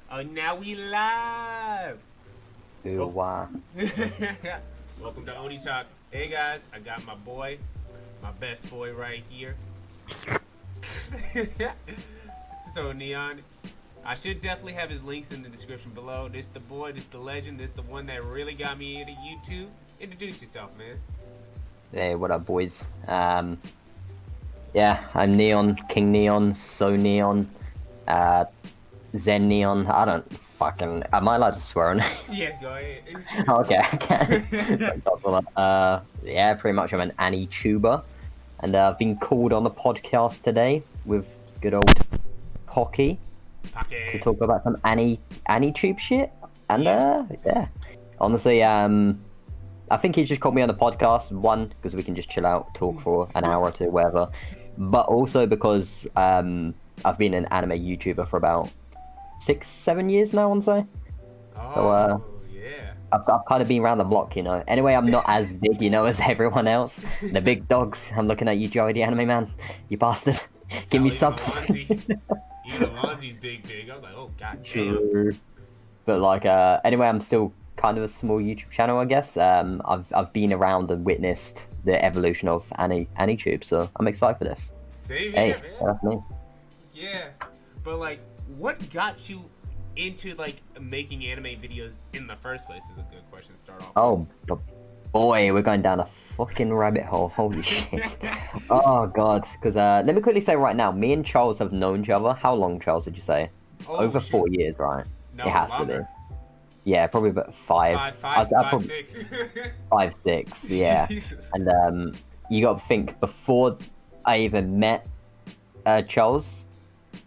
Oh, now we live. Ooh, Oh. wow. Welcome to Oni Talk. Hey guys, I got my boy, my best boy right here. So Neon, I should definitely have his links in the description below. This the boy, this the legend, this the one that really got me into YouTube. Introduce yourself, man. Hey, what up, boys? Yeah, I'm Neon, King Neon, So Neon, Zen Neon. I don't fucking. Am I allowed to swear on it? Yeah, go ahead. Okay, I can. Yeah, pretty much. I'm an Anituber, and I've been called on the podcast today with good old Pocky to talk about some Anitube shit. And Yes. yeah, honestly, I think he just called me on the podcast, one, because we can just chill out, talk for an hour or two, whatever. But also because I've been an anime YouTuber for about 6-7 years now, I want to say. Oh, yeah. I've kind of been around the block, you know. Anyway, I'm not as big, you know, as everyone else. The big dogs. I'm looking at you, Joey the Anime Man. You bastard. Give me subs. Even Alonzi's big. I was like, oh god damn. True. But like, anyway, I'm still kind of a small YouTube channel, I guess. I've been around and witnessed the evolution of Anitube, so I'm excited for this. Same Hey, here, man. that's me. Yeah, but like, what got you into like making anime videos in the first place is a good question to start off. Oh, boy, we're going down a fucking rabbit hole. Holy shit. Oh, God. Because let me quickly say right now, me and Charles have known each other. How long, Charles, would you say? Over shit. 4 years, right? No, it has longer. to be. Yeah, probably about five. Five, probably, 6. 5, 6, yeah. Jesus. And you got to think, before I even met Charles,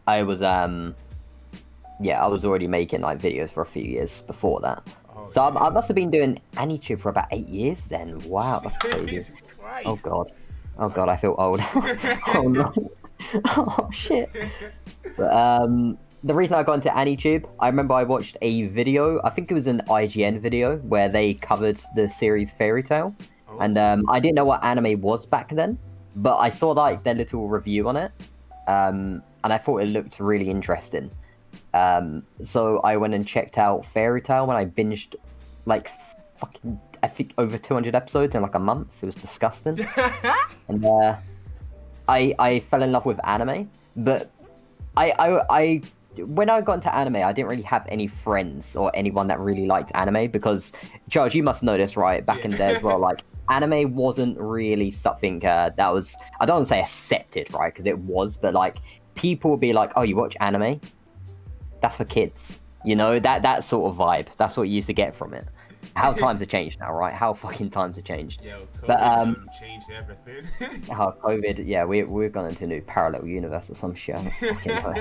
I was I was already making like videos for a few years before that. So I must have been doing Anitube for about 8 years then. Wow, that's crazy. Oh god. Oh god, I feel old. Oh no. Oh shit. But the reason I got into Anitube, I remember I watched a video, I think it was an IGN video, where they covered the series Fairy Tail. And I didn't know what anime was back then, but I saw like their little review on it. And I thought it looked really interesting. So I went and checked out Fairy Tail when I binged like fucking, I think, over 200 episodes in like a month. It was disgusting. And I fell in love with anime, but I when I got into anime, I didn't really have any friends or anyone that really liked anime, because Charles, you must know this, right? Back in the day as well, like anime wasn't really something that was, I don't want to say accepted, right? Because it was, but like people would be like, "Oh, you watch anime? That's for kids," you know, that sort of vibe. That's what you used to get from it. How times have changed now, right? How fucking times have changed. Yo, COVID but changed everything. how COVID, yeah, we've gone into a new parallel universe or some shit. I don't fucking know.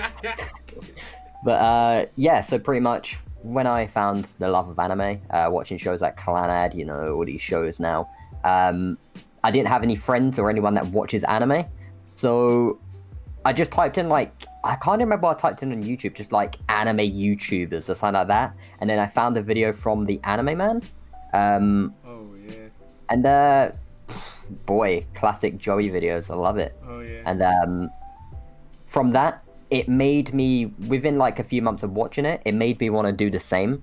But yeah, so pretty much when I found the love of anime, watching shows like Clanad, you know, all these shows now, I didn't have any friends or anyone that watches anime, so I just typed in like, I can't remember what I typed in on YouTube, just like anime YouTubers or something like that, and then I found a video from the Anime Man. Oh yeah. And boy, classic Joey videos, I love it. Oh yeah. And from that, it made me, within like a few months of watching it, it made me want to do the same.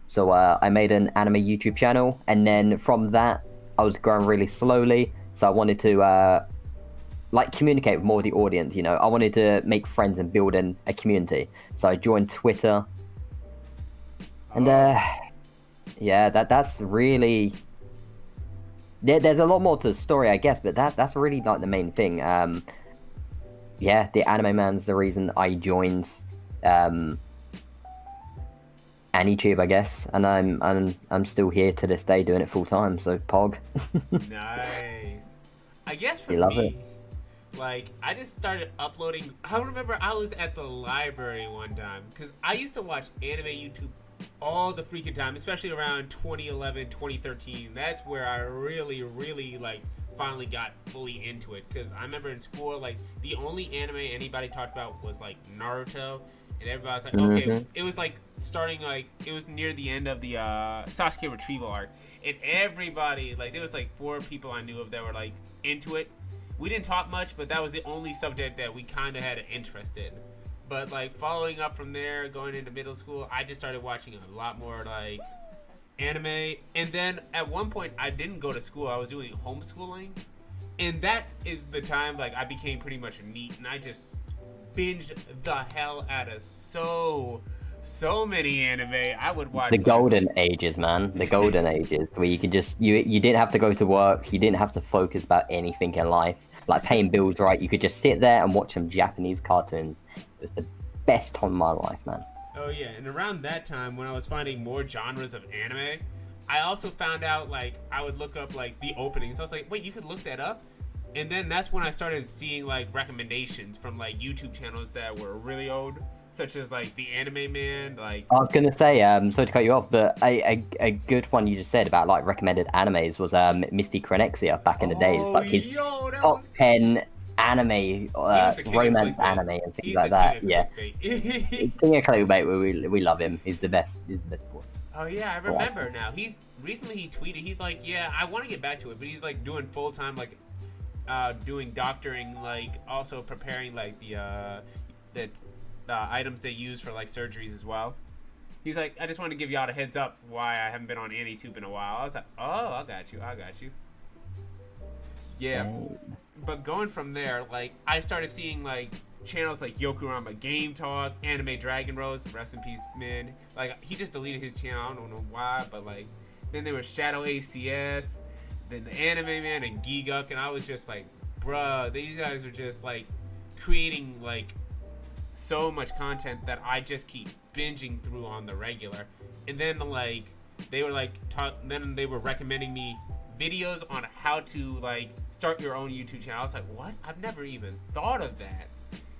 So I made an anime YouTube channel, and then from that, I was growing really slowly. So I wanted to like communicate with more of the audience, you know. I wanted to make friends and build a community. So I joined Twitter. And yeah, that's really, there's a lot more to the story, I guess, but that's really like the main thing. Yeah, the Anime Man's the reason I joined Anitube, I guess, and I'm still here to this day doing it full time. So Pog. Nice. I guess for You love me, like, I just started uploading. I remember I was at the library one time because I used to watch anime YouTube all the freaking time, especially around 2011, 2013. That's where I really like finally got fully into it, because I remember in school, like, the only anime anybody talked about was like Naruto, and everybody was like, okay, it was like starting, like, it was near the end of the Sasuke retrieval arc, and everybody, like, there was like 4 people I knew of that were like into it. We didn't talk much, but that was the only subject that we kind of had an interest in. but like following up from there, going into middle school, I just started watching a lot more like anime. And then at one point, I didn't go to school. I was doing homeschooling, and that is the time like I became pretty much a NEET, and I just binged the hell out of so many anime. I would watch The golden ages, man. The golden ages, where you could just you didn't have to go to work. You didn't have to focus about anything in life, like paying bills. Right? You could just sit there and watch some Japanese cartoons. It was the best time of my life, man. Oh yeah, and around that time when I was finding more genres of anime, I also found out like I would look up like the openings. I was like, wait, you could look that up? And then that's when I started seeing like recommendations from like YouTube channels that were really old, such as like the Anime Man. Like I was gonna say, sorry to cut you off, but a good one you just said about like recommended animes was Misty Chronexia back in the days, like his top 10 anime, romance anime and things like that. Yeah, king of clickbait. We love him. He's the best. He's the best boy. Oh yeah, I remember now. He tweeted. He's like, yeah, I want to get back to it, but he's like doing full time like doing doctoring, like also preparing like the items they use for like surgeries as well. He's like, I just want to give y'all a heads up why I haven't been on Anituber in a while. I was like, oh, I got you. Yeah, but going from there, like I started seeing like channels like Yokurama Game Talk, Anime Dragon Rose, rest in peace, man. Like he just deleted his channel. I don't know why, but like then there was Shadow ACS, then the Anime Man and Giguk, and I was just like, bruh, these guys are just like creating like so much content that I just keep binging through on the regular. And then like they were like then they were recommending me videos on how to like start your own YouTube channel. I was like, what? I've never even thought of that.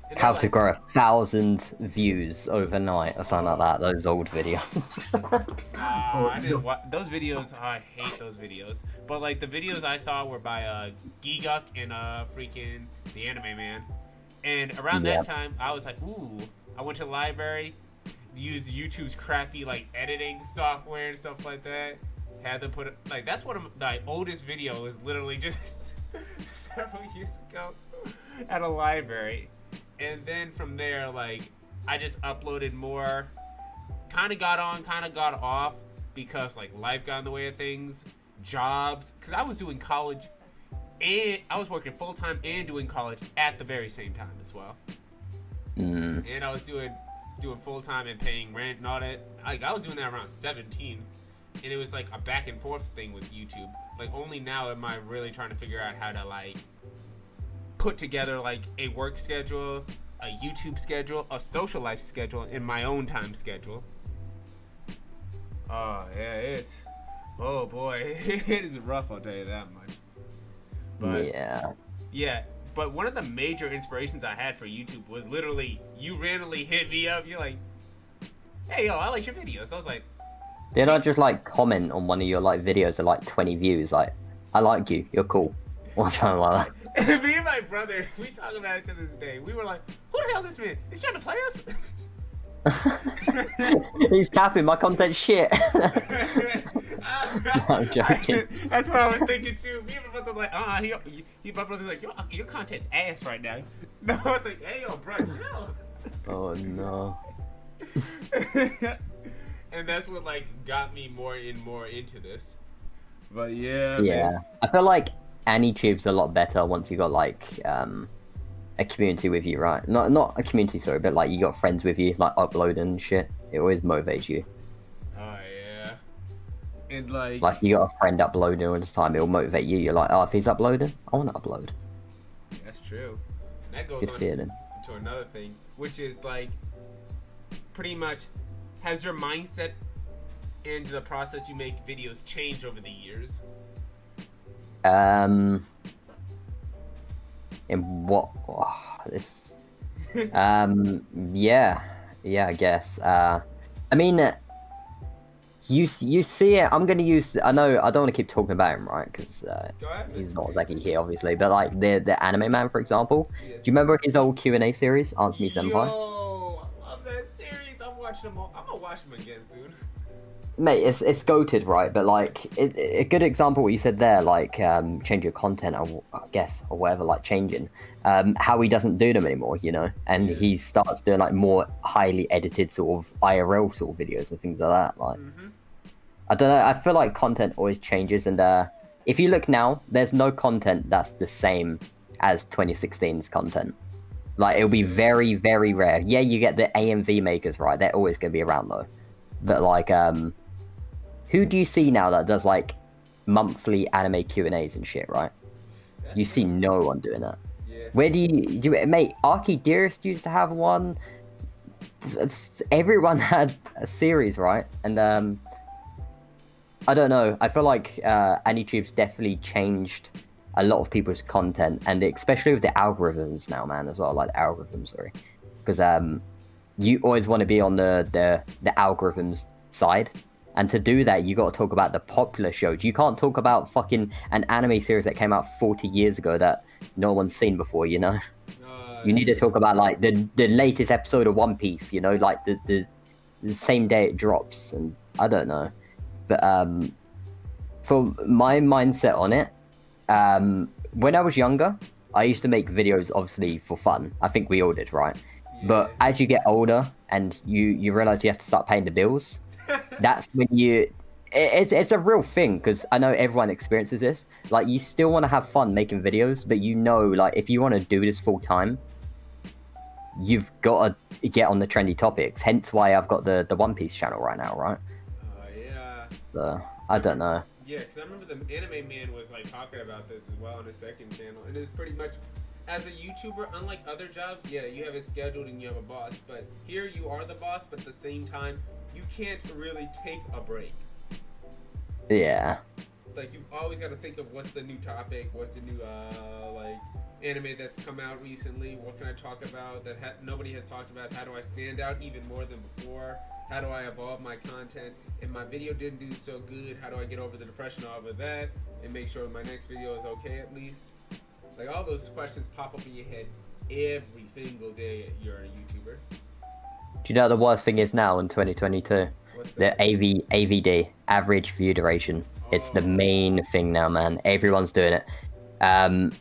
And how to grow 1,000 views overnight or something like that. Those old videos. I didn't watch those videos. I hate those videos. But like the videos I saw were by Giguk and freaking the Anime Man. And around that time, I was like, ooh. I went to the library, used YouTube's crappy like editing software and stuff like that. Had them put it like that's one of my oldest video is literally just several years ago at a library. And then from there, like, I just uploaded more. Kind of got on, kind of got off because, like, life got in the way of things. Jobs. Because I was doing college and I was working full-time and doing college at the very same time as well. And I was doing full-time and paying rent and all that. Like, I was doing that around 17. And it was, like, a back-and-forth thing with YouTube. Like, only now am I really trying to figure out how to, like, put together like a work schedule, a YouTube schedule, a social life schedule, and my own time schedule. Oh yeah, oh boy, it is rough, I'll tell you that much. But yeah, but one of the major inspirations I had for YouTube was literally you randomly hit me up. You're like, hey yo, I like your videos. I was like, did I just like comment on one of your like videos of like 20 views, like I like you, you're cool, or something like that? Me and my brother, we talk about it to this day. We were like, who the hell is this man? He's trying to play us? He's capping, my content's shit. No, I'm joking. That's what I was thinking too. Me and my brother were like, my brother's like, your content's ass right now. No, I was like, hey yo, bro, chill. Oh no. And that's what like got me more into this. But yeah. Man. I feel like Anitube's a lot better once you got like a community with you, right? Not a community, sorry, but like you got friends with you, like uploading and shit. It always motivates you. Oh yeah. And like you got a friend uploading all the time, it'll motivate you. You're like, oh, if he's uploading, I want to upload. That's true. And that goes Good on feeling. to another thing, which is like pretty much has your mindset and the process you make videos changed over the years? In what? This. Yeah, I guess. I mean, you see it. I'm gonna use. I know. I don't want to keep talking about him, right? Because he's not exactly here, obviously. But like the Anime Man, for example. Yeah. Do you remember his old Q&A series, Answer Me Senpai? Yo, I love that series. I'm watching watched them all. I'm gonna watch them again soon. Mate, it's goated, right? But like, a good example what you said there, like change your content, I guess, or whatever, like changing, how he doesn't do them anymore, you know, and Yeah. he starts doing like more highly edited sort of IRL sort of videos and things like that. Like, I don't know, I feel like content always changes, and if you look now, there's no content that's the same as 2016's content. Like, it'll be very, very rare. Yeah, you get the AMV makers, right? They're always gonna be around though. But like, who do you see now that does like monthly anime Q&As and shit, right? That's You true. see no one doing that. Yeah. Where do you mate, Archie Dearest used to have one. Everyone had a series, right? And I don't know, I feel like Anitube's definitely changed a lot of people's content, and especially with the algorithms now, man, as well, like the algorithms, sorry. Because you always want to be on the algorithms side, and to do that you got to talk about the popular shows. You can't talk about fucking an anime series that came out 40 years ago that no one's seen before, you know. You need to talk about like the latest episode of One Piece, you know, like the same day it drops. And I don't know, but for my mindset on it, when I was younger, I used to make videos obviously for fun. I think we all did, right? Yeah. But as you get older and you realize you have to start paying the bills, that's when it's a real thing, because I know everyone experiences this. Like, you still want to have fun making videos, but you know, like, if you want to do this full time, you've got to get on the trendy topics. Hence why I've got the One Piece channel right now, right? Yeah. So I don't know. Yeah, because I remember the Anime Man was like talking about this as well on his second channel, and it was pretty much, as a YouTuber, unlike other jobs, yeah, you have it scheduled and you have a boss, but here you are the boss, but at the same time, you can't really take a break. Yeah. Like, you've always got to think of what's the new topic, what's the new like anime that's come out recently, what can I talk about that nobody has talked about, how do I stand out even more than before, how do I evolve my content, if my video didn't do so good, how do I get over the depression over that and make sure my next video is okay at least. Like, all those questions pop up in your head every single day you're a YouTuber. Do you know what the worst thing is now in 2022? What's The that? AVD, average view duration. It's the main thing now, man. Everyone's doing it.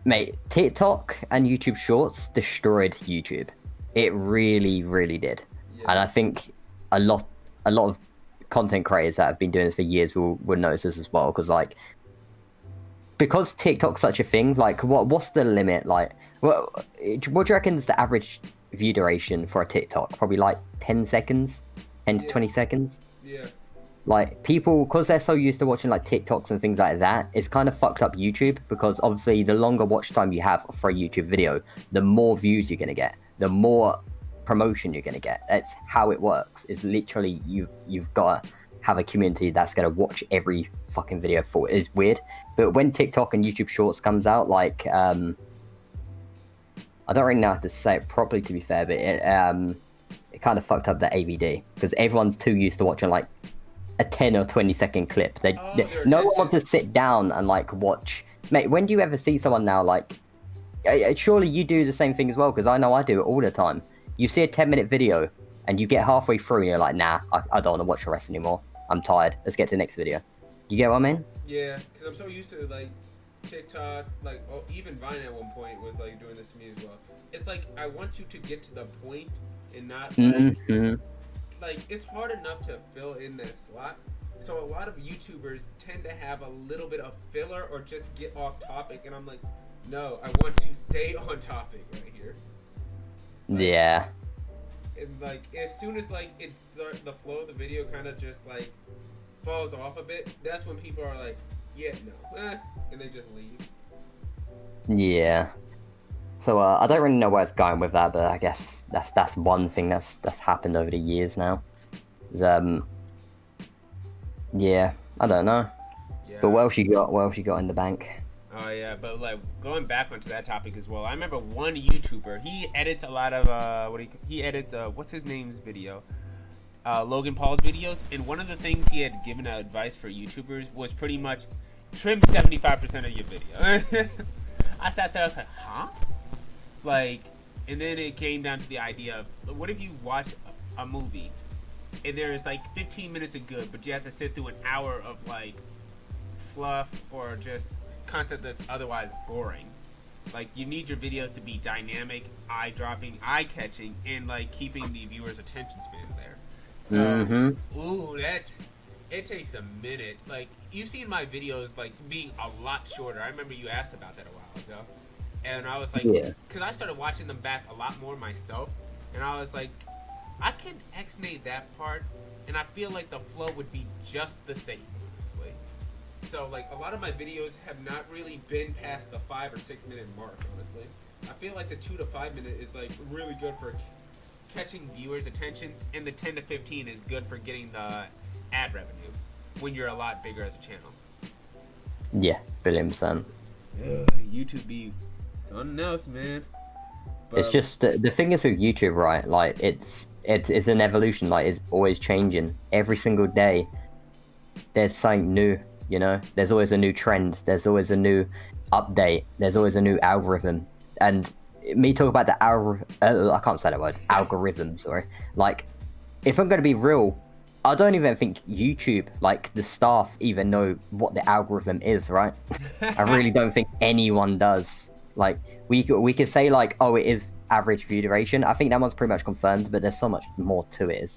Mate, TikTok and YouTube Shorts destroyed YouTube. It really, really did. Yeah. And I think a lot of content creators that have been doing this for years will notice this as well. Because TikTok's such a thing, like, what's the limit? Like, what do you reckon is the average view duration for a TikTok? Probably like 10 seconds, 10 to 20 seconds. Yeah. Like, people, because they're so used to watching like TikToks and things like that, it's kind of fucked up YouTube, because obviously the longer watch time you have for a YouTube video, the more views you're gonna get, the more promotion you're gonna get. That's how it works. It's literally you've got to have a community that's gonna watch every fucking video for it. It's weird, but when TikTok and YouTube Shorts comes out, like, I don't really know how to say it properly, to be fair, but it kind of fucked up the AVD, because everyone's too used to watching like a 10 or 20 second clip. No one wants to sit down and like watch. Mate, when do you ever see someone now, like, surely you do the same thing as well, because I know I do it all the time. You see a 10-minute video and you get halfway through and you're like, nah, I don't want to watch the rest anymore. I'm tired. Let's get to the next video. You get what I mean? Yeah, because I'm so used to like TikTok, like, even Vine at one point was like doing this to me as well. It's like, I want you to get to the point and not like, like, it's hard enough to fill in that slot. So a lot of YouTubers tend to have a little bit of filler or just get off topic, and I'm like, no, I want to stay on topic right here. Like, Yeah. and like, as soon as like the flow of the video kind of just like falls off a bit, that's when people are like, yeah, no, and they just leave. Yeah. So I don't really know where it's going with that, but I guess that's one thing that's happened over the years now. Yeah, I don't know. Yeah. But what else you got? What else you got in the bank? Oh yeah, but like, going back onto that topic as well, I remember one YouTuber. He edits a lot of he edits what's his name's video, Logan Paul's videos, and one of the things he had given advice for YouTubers was pretty much trim 75% of your video. I sat there, I was like, huh? Like, And then it came down to the idea of, what if you watch a movie and there's like 15 minutes of good, but you have to sit through an hour of like fluff or just content that's otherwise boring. Like, you need your videos to be dynamic, eye-dropping, eye-catching, and like keeping the viewer's attention span there. So, ooh, it takes a minute. Like, you've seen my videos like being a lot shorter. I remember you asked about that a while ago, and I was like, because I started watching them back a lot more myself, and I was like, I could X-nate that part, and I feel like the flow would be just the same, honestly. So, like, a lot of my videos have not really been past the 5 or 6 minute mark, honestly. I feel like the 2 to 5 minute is, like, really good for catching viewers' attention, and the 10 to 15 is good for getting the ad revenue when you're a lot bigger as a channel. Yeah, $1 billion. YouTube be something else, man. But It's just the thing is with YouTube, right? Like, it's an evolution. Like, it's always changing every single day. There's something new, you know. There's always a new trend. There's always a new update. There's always a new algorithm. And me talk about the I can't say that word. Algorithm, sorry. Like, if I'm gonna be real, I don't even think YouTube, like the staff, even know what the algorithm is, right? I really don't think anyone does. Like, we could say like, oh, it is average view duration. I think that one's pretty much confirmed, but there's so much more to it.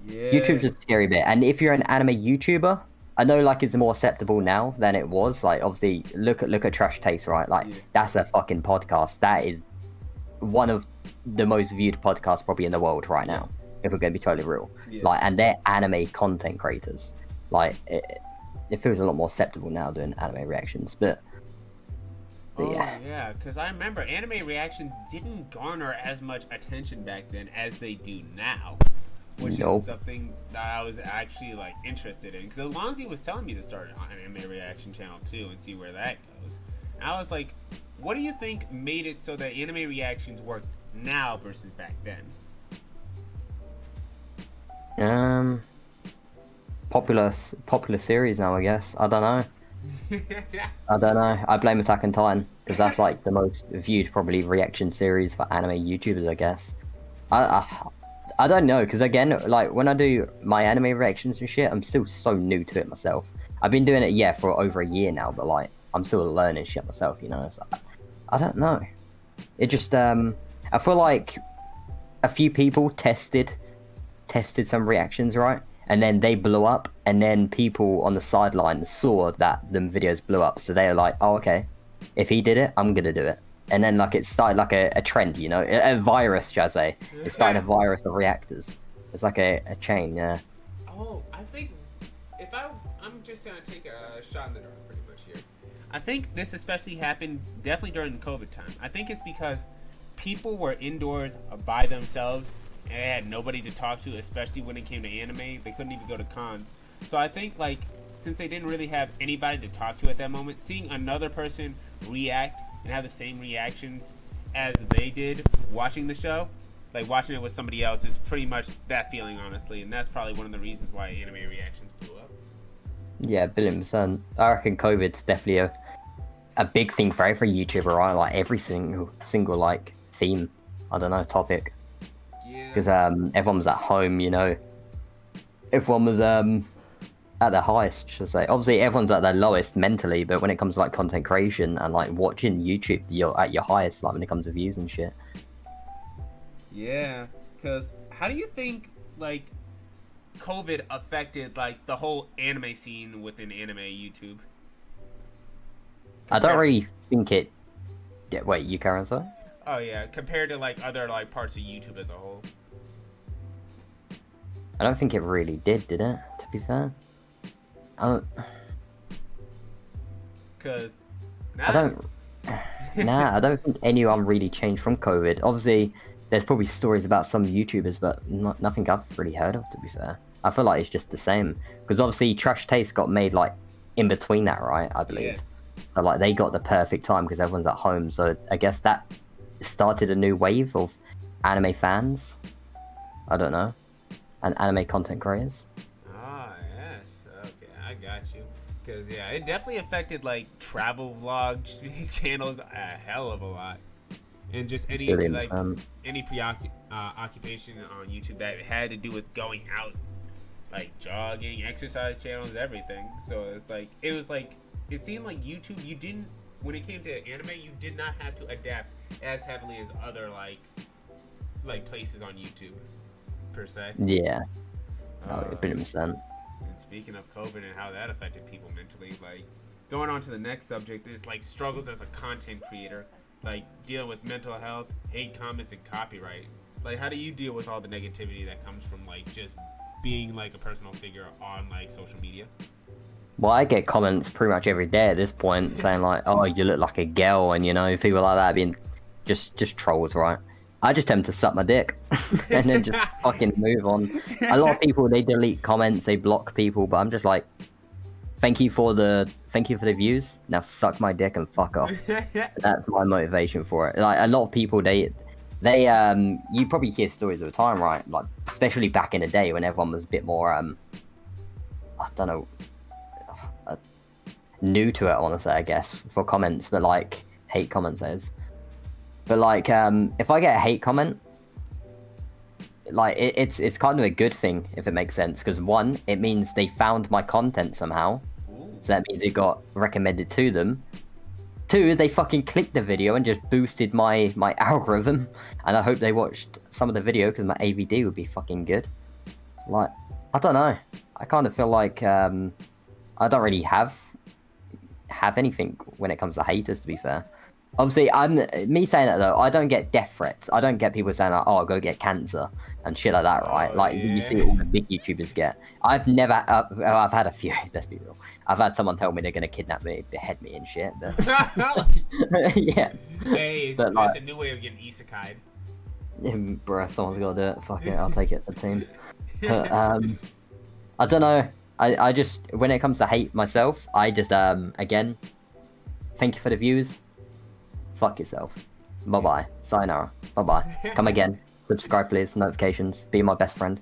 Yeah. YouTube's a scary bit, and if you're an anime YouTuber, I know like it's more acceptable now than it was. Like, obviously, look at Trash Taste, right? Like, that's a fucking podcast. That is one of the most viewed podcasts probably in the world right now, if we're going to be totally real. Yes. Like, and they're anime content creators. Like, it feels a lot more acceptable now doing anime reactions, but yeah, because I remember anime reactions didn't garner as much attention back then as they do now, which is something that I was actually like interested in. Because Alonzi was telling me to start an anime reaction channel too and see where that goes. And I was like, what do you think made it so that anime reactions work now versus back then? Popular series now, I guess. I don't know. I blame Attack on Titan because that's like the most viewed probably reaction series for anime YouTubers, I guess. I don't know, because again, like when I do my anime reactions and shit, I'm still so new to it myself. I've been doing it for over a year now, but like I'm still learning shit myself, you know. So, I don't know. It just I feel like a few people tested some reactions, right? And then they blew up, and then people on the sideline saw that them videos blew up, so they were like, oh, okay, if he did it, I'm gonna do it. And then like it started like a trend, you know, a virus, shall I say. It started a virus of reactors. It's like a chain, yeah. Oh, I think if I'm just gonna take a shot in the dark pretty much here. I think this especially happened definitely during COVID time. I think it's because people were indoors by themselves and had nobody to talk to, especially when it came to anime. They couldn't even go to cons. So I think, like, since they didn't really have anybody to talk to at that moment, seeing another person react and have the same reactions as they did watching the show, like watching it with somebody else, is pretty much that feeling, honestly. And that's probably one of the reasons why anime reactions blew up. Yeah, $1 billion. I reckon COVID's definitely a big thing for every YouTuber, right? Like every single like theme, I don't know, topic. Because everyone was at home, you know. Everyone was at their highest, should I say. Obviously, everyone's at their lowest mentally, but when it comes to like content creation and like watching YouTube, you're at your highest, like when it comes to views and shit. Yeah, because how do you think like COVID affected like the whole anime scene within anime YouTube? I don't really think it. Yeah, wait, you carry on, sorry? Oh yeah, compared to like other like parts of YouTube as a whole. I don't think it really did it? To be fair, I don't think anyone really changed from COVID. Obviously, there's probably stories about some YouTubers, but nothing I've really heard of. To be fair, I feel like it's just the same because obviously Trash Taste got made like in between that, right? I believe. Yeah. So like they got the perfect time because everyone's at home. So I guess that started a new wave of anime fans. I don't know. And anime content creators. Ah, yes. Okay, I got you. Because, yeah, it definitely affected, like, travel vlog channels a hell of a lot. and just any Billion like percent. any occupation on YouTube that had to do with going out, like jogging, exercise channels, everything. So it's like it seemed like YouTube, you didn't, when it came to anime, you did not have to adapt as heavily as other like places on YouTube per se. Yeah. Oh, Uh, billion percent. and speaking of COVID and how that affected people mentally, like going on to the next subject is like struggles as a content creator, like dealing with mental health, hate comments, and copyright. Like, how do you deal with all the negativity that comes from like just being like a personal figure on like social media? Well, I get comments pretty much every day at this point saying like, "Oh, you look like a girl," and you know, people like that being just trolls, right? I just tend to suck my dick and then just fucking move on. A lot of people, they delete comments, they block people, but I'm just like, thank you for the views. Now suck my dick and fuck off. That's my motivation for it. Like a lot of people, they you probably hear stories all the time, right? Like especially back in the day when everyone was a bit more I don't know, new to it, I want to say, I guess, for comments, but like hate comments is. But like if I get a hate comment, like it's kind of a good thing if it makes sense, because one, it means they found my content somehow. Ooh. So that means it got recommended to them. Two, they fucking clicked the video and just boosted my algorithm, and I hope they watched some of the video because my AVD would be fucking good. Like, I don't know. I kind of feel like I don't really have anything when it comes to haters, to be fair. Obviously, me saying that though, I don't get death threats. I don't get people saying like, "Oh, go get cancer" and shit like that, right? Oh, Like yeah. you see all the big YouTubers get. I've never, I've had a few. Let's be real. I've had someone tell me they're gonna kidnap me, behead me, and shit. But yeah. Hey, But, that's a new way of getting isekai'd. Bruh, someone's gotta do it. Fuck it, I'll take it. The team. But, I don't know. I just, when it comes to hate myself, I just again, thank you for the views. Fuck yourself. Bye bye. Sayonara. Bye bye. Come again. Subscribe, please. Notifications. Be my best friend.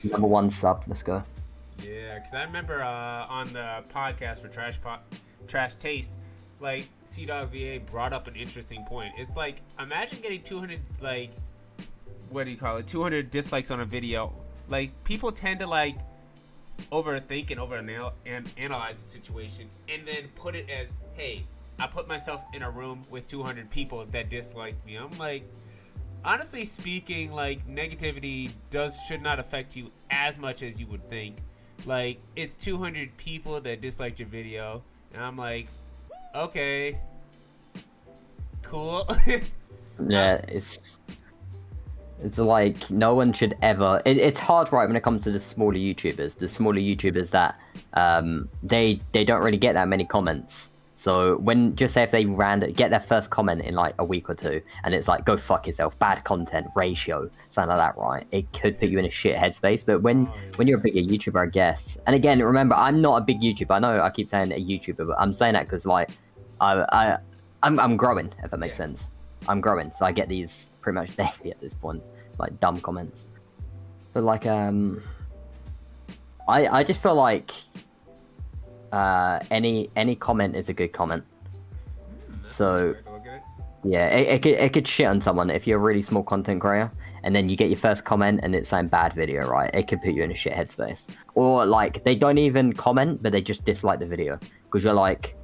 Number one sub. Let's go. Yeah, because I remember on the podcast for Trash Taste, like C.VA brought up an interesting point. It's like, imagine getting 200 like, what do you call it? 200 dislikes on a video. Like, people tend to like overthink and analyze the situation, and then put it as, hey, I put myself in a room with 200 people that dislike me. I'm like, honestly speaking, like, negativity should not affect you as much as you would think. Like, it's 200 people that disliked your video, and I'm like, okay, cool. Yeah, it's like no one should ever. It's hard, right, when it comes to the smaller YouTubers. The smaller YouTubers that they don't really get that many comments. So when, just say if they get their first comment in like a week or two, and it's like, go fuck yourself, bad content, ratio, something like that, right? It could put you in a shit headspace. But when you're a bigger YouTuber, I guess, and again, remember, I'm not a big YouTuber. I know I keep saying a YouTuber, but I'm saying that because like I'm growing, if that makes sense. I'm growing, so I get these pretty much daily at this point, like dumb comments. But like I just feel like any comment is a good comment. So yeah, it could shit on someone if you're a really small content creator, and then you get your first comment and it's saying bad video, right? It could put you in a shit headspace. Or like they don't even comment, but they just dislike the video because you're like,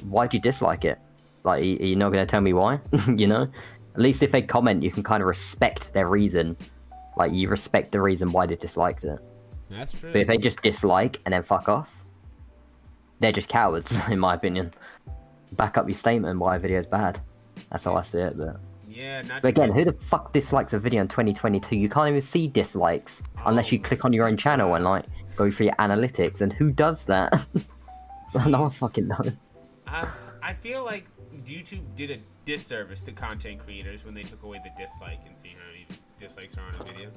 why'd you dislike it? Like, you're not gonna tell me why, you know? At least if they comment, you can kind of respect their reason. Like, you respect the reason why they disliked it. That's true. But if they just dislike and then fuck off, they're just cowards, in my opinion. Back up your statement why a video's bad. That's how I see it. But yeah, but again, who the fuck dislikes a video in 2022? You can't even see dislikes unless you click on your own channel and like go through your analytics. And who does that? No one fucking knows. I feel like YouTube did a disservice to content creators when they took away the dislike and see how many dislikes are on a video.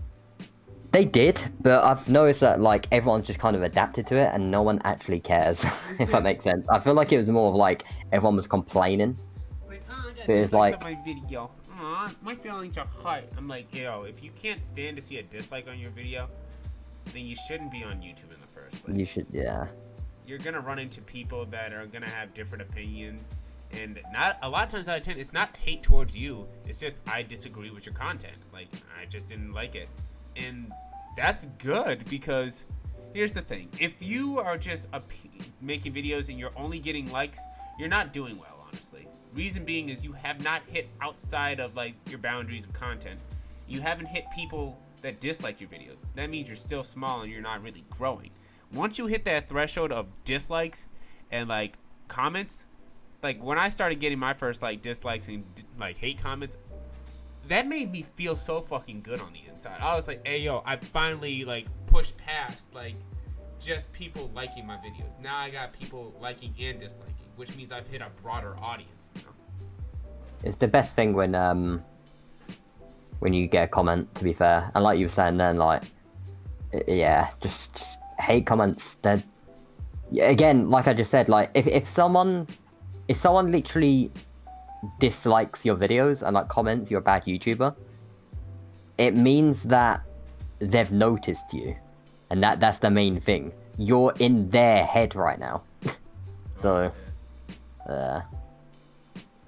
They did, but I've noticed that like everyone's just kind of adapted to it and no one actually cares, if that makes sense. I feel like it was more of like everyone was complaining. Like, oh, I got But it's dislikes like- on my video. Aw, my feelings are hurt. I'm like, yo, if you can't stand to see a dislike on your video, then you shouldn't be on YouTube in the first place. You should, yeah. You're gonna run into people that are gonna have different opinions, And not a lot of times out of 10, it's not hate towards you. It's just I disagree with your content. Like I just didn't like it, and that's good because here's the thing: if you are just making videos and you're only getting likes, you're not doing well. Honestly, reason being is you have not hit outside of like your boundaries of content. You haven't hit people that dislike your video. That means you're still small and you're not really growing. Once you hit that threshold of dislikes and like comments, like when I started getting my first like dislikes and like hate comments, that made me feel so fucking good on the inside. I was like, hey yo, I finally like pushed past like just people liking my videos. Now I got people liking and disliking, which means I've hit a broader audience, you know? It's the best thing when you get a comment, to be fair. And like you were saying then, like, yeah, just hate comments. They're, again, like I just said, like if someone literally dislikes your videos and like comments you're a bad YouTuber, it means that they've noticed you, and that's the main thing. You're in their head right now. So, but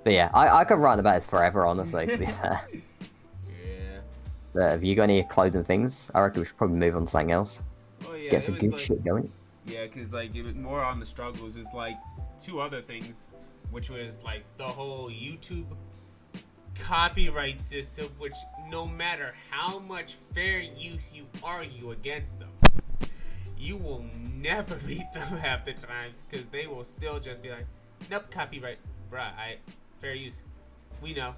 yeah, I could rant about this forever, honestly, to be fair. Have you got any closing things? I reckon we should probably move on to something else. Oh, yeah, get some good shit going. Yeah, because like it was more on the struggles. Is like two other things, which was like the whole YouTube copyright system, which no matter how much fair use you argue against them, you will never beat them half the times because they will still just be like, nope, copyright, bruh, fair use. We know.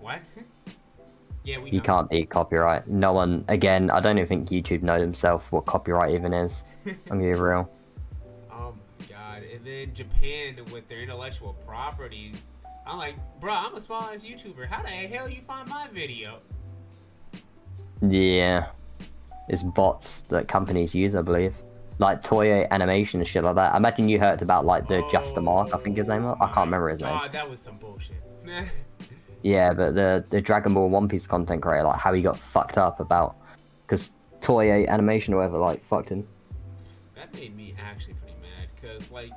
What? Yeah, we know. You can't beat copyright. No one, again, I don't even think YouTube know themselves what copyright even is. I'm gonna be real. Oh my god. And then Japan with their intellectual property. I'm like, bro, I'm a small ass YouTuber. How the hell you find my video? Yeah. It's bots that companies use, I believe. Like Toei Animation and shit like that. I imagine you heard about like the Just the Mark, I think his name was. I can't remember his name. God, that was some bullshit. Yeah, but the Dragon Ball One Piece content creator, like how he got fucked up about, because Toei Animation or whatever, like fucked him. That made me actually pretty mad, cause like,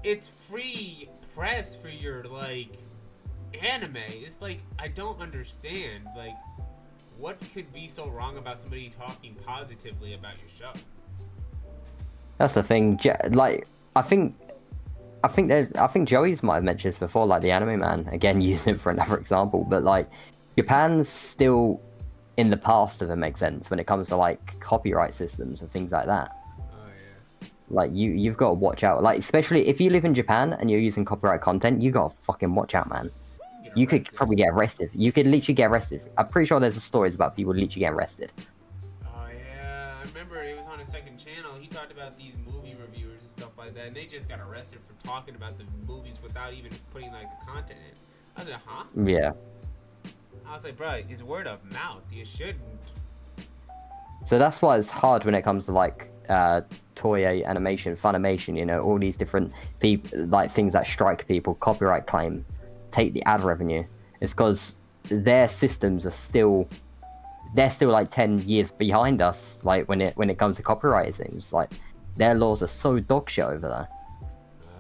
it's free press for your like anime. It's like I don't understand like what could be so wrong about somebody talking positively about your show. That's the thing. Like I think Joey's might have mentioned this before, like the Anime Man, again using it for another example, but like Japan's still in the past, if it makes sense, when it comes to like copyright systems and things like that. Oh yeah. Like you've got to watch out, like especially if you live in Japan and you're using copyright content, you got to fucking watch out, man. You could probably get arrested. You could literally get arrested. I'm pretty sure there's stories about people literally getting arrested. Oh yeah, I remember it was on his second channel. He talked about these movie reviewers and stuff like that, and they just got arrested for talking about the movies without even putting like the content in. I was like, huh? Yeah. I was like, bro, it's word of mouth. You shouldn't. So that's why it's hard when it comes to like Toei Animation, Funimation, you know, all these different like things that strike people, copyright claim, take the ad revenue. It's because their systems are still like 10 years behind us, like when it comes to copyright. It seems like their laws are so dog shit over there.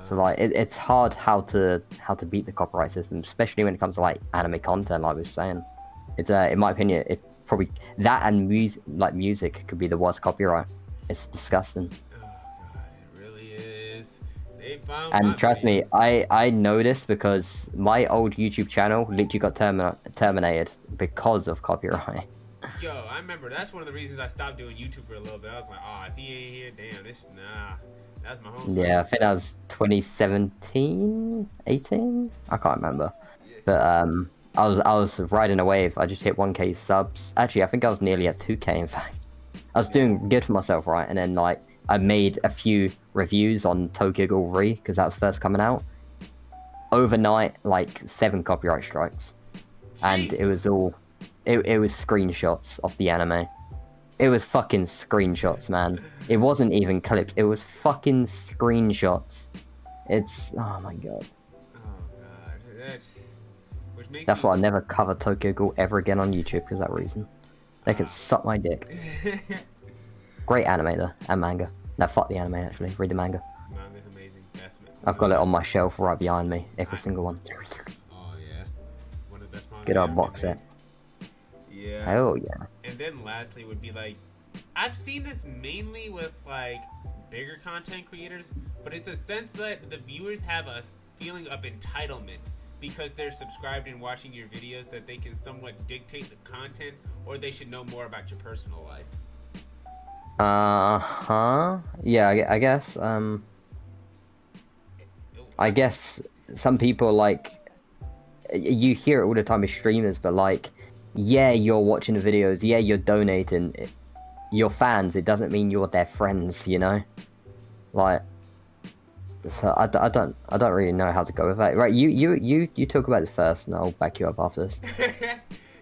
So like it's hard how to beat the copyright system, especially when it comes to like anime content, like we were saying. It's in my opinion, it probably that and music could be the worst copyright. It's disgusting. Oh god, it really is. They found. And trust me, I know this because my old YouTube channel literally got terminated because of copyright. Yo, I remember that's one of the reasons I stopped doing YouTube for a little bit. I was like, oh, if he ain't here, damn, that's my home. Yeah, I think that was 2017, 18. I can't remember, but I was riding a wave. I just hit 1K subs. Actually, I think I was nearly at 2K. In fact, I was doing good for myself, right? And then like I made a few reviews on Tokyo Ghoul Re because that was first coming out. Overnight, like 7 copyright strikes, and it was all. It was screenshots of the anime. It was fucking screenshots, man. It wasn't even clips. It was fucking screenshots. It's oh my god. Oh god, that's why I never cover Tokyo Ghoul ever again on YouTube because of that reason. They can suck my dick. Great anime though, and manga. No, fuck the anime actually. Read the manga. Manga's amazing. Best I've got it on my shelf right behind me, every single one. Oh yeah, one of the best manga Good old ever box made. set. Yeah. Hell yeah. And then lastly would be like, I've seen this mainly with like bigger content creators, but it's a sense that the viewers have a feeling of entitlement because they're subscribed and watching your videos that they can somewhat dictate the content or they should know more about your personal life. Uh-huh. Yeah, I guess. I guess some people like you hear it all the time with streamers, but like, yeah, you're watching the videos, yeah, you're donating, you're fans. It doesn't mean you're their friends, you know. Like, so I don't really know how to go with that. Right, you talk about this first, and I'll back you up after this.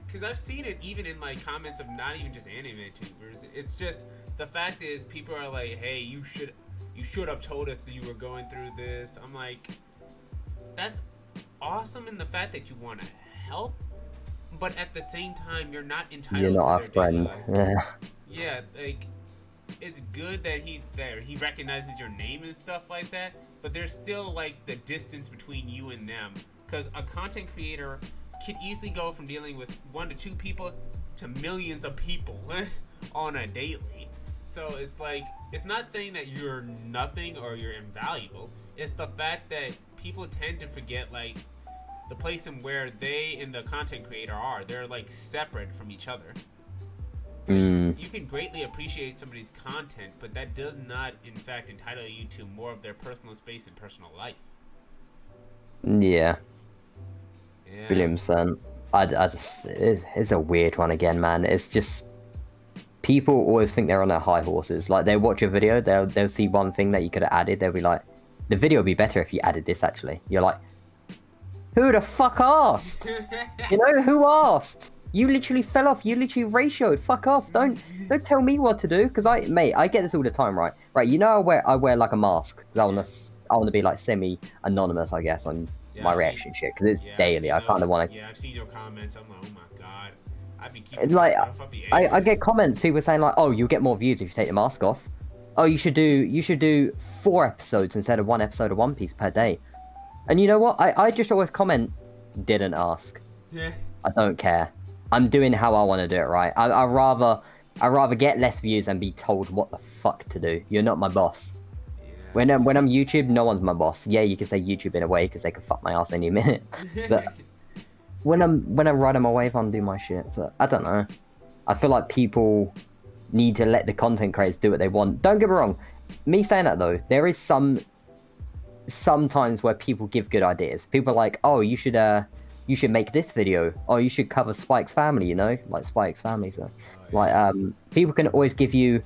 Because I've seen it even in like comments of not even just anime tubers. It's just the fact is people are like, hey, you should have told us that you were going through this. I'm like, that's awesome in the fact that you want to help, but at the same time you're not entitled You're not to a their daily friend. life. Yeah, like it's good that he recognizes your name and stuff like that, but there's still like the distance between you and them. Because a content creator can easily go from dealing with 1 to 2 people to millions of people on a daily. So it's like, it's not saying that you're nothing or you're invaluable. It's the fact that people tend to forget like the place and where they and the content creator are. They're like separate from each other. You can greatly appreciate somebody's content, but that does not, in fact, entitle you to more of their personal space and personal life. Yeah. Yeah. Williamson. I just it's a weird one again, man. It's just people always think they're on their high horses. Like they watch a video, they'll see one thing that you could have added. They'll be like, the video would be better if you added this. Actually, you're like, who the fuck asked? You know who asked? You literally fell off. You literally ratioed. Fuck off. Don't tell me what to do. Because I get this all the time, right? Right. You know I wear like a mask because I wanna be like semi anonymous, I guess, on my reaction shit because it's daily. I kind of want to. Yeah, I've seen your comments. I'm like, oh my god, I've been keeping It's like myself. I'll be angry. I get comments, people saying like, oh, you'll get more views if you take the mask off. Oh, you should do 4 episodes instead of 1 episode of One Piece per day. And you know what? I just always comment, didn't ask. Yeah. I don't care. I'm doing how I want to do it, right? I rather get less views and be told what the fuck to do. You're not my boss. When I'm YouTube, no one's my boss. Yeah, you can say YouTube in a way because they can fuck my ass any minute. But when I'm riding my wave, I'm doing my shit. So I don't know. I feel like people need to let the content creators do what they want. Don't get me wrong. Me saying that though, there is sometimes where people give good ideas. People are like, oh, you should make this video, or you should cover Spike's family. You know, like Spike's family. So, like, people can always give you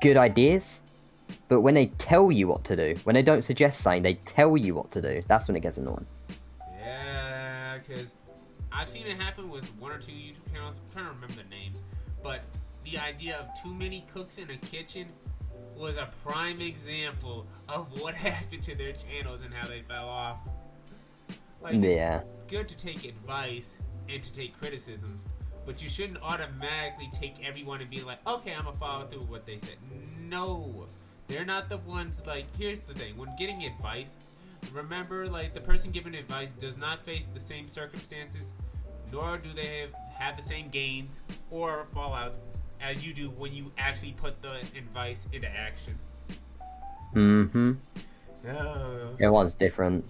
good ideas. But when they tell you what to do, when they don't suggest something, they tell you what to do. That's when it gets annoying. Yeah, because I've seen it happen with 1 or 2 YouTube channels. I'm trying to remember the names. But the idea of too many cooks in a kitchen was a prime example of what happened to their channels and how they fell off. Like, Yeah. it's good to take advice and to take criticisms, but you shouldn't automatically take everyone and be like, okay, I'm gonna follow through with what they said. No. They're not the ones, like, here's the thing. When getting advice, remember, like, the person giving advice does not face the same circumstances, nor do they have the same gains or fallouts as you do when you actually put the advice into action. Mm-hmm. Oh. Everyone's different.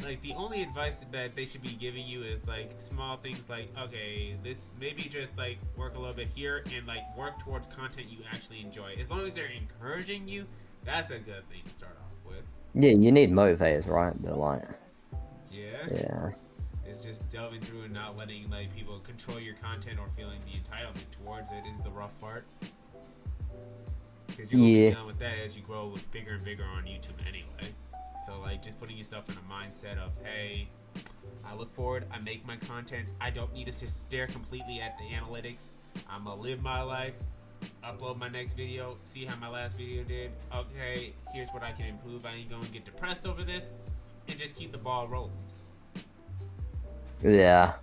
Like, the only advice that they should be giving you is, like, small things like, okay, this, maybe just, like, work a little bit here and, like, work towards content you actually enjoy. As long as they're encouraging you, that's a good thing to start off with. Yeah, you need motivators, right? But, like... Yeah. It's just delving through and not letting, like, people control your content or feeling the entitlement towards it is the rough part. Because you're going to be done with that as you grow bigger and bigger on YouTube anyway. So, like, just putting yourself in a mindset of, hey, I look forward, I make my content, I don't need to just stare completely at the analytics. I'm going to live my life, upload my next video, see how my last video did. Okay, here's what I can improve. I ain't going to get depressed over this, and just keep the ball rolling. Yeah.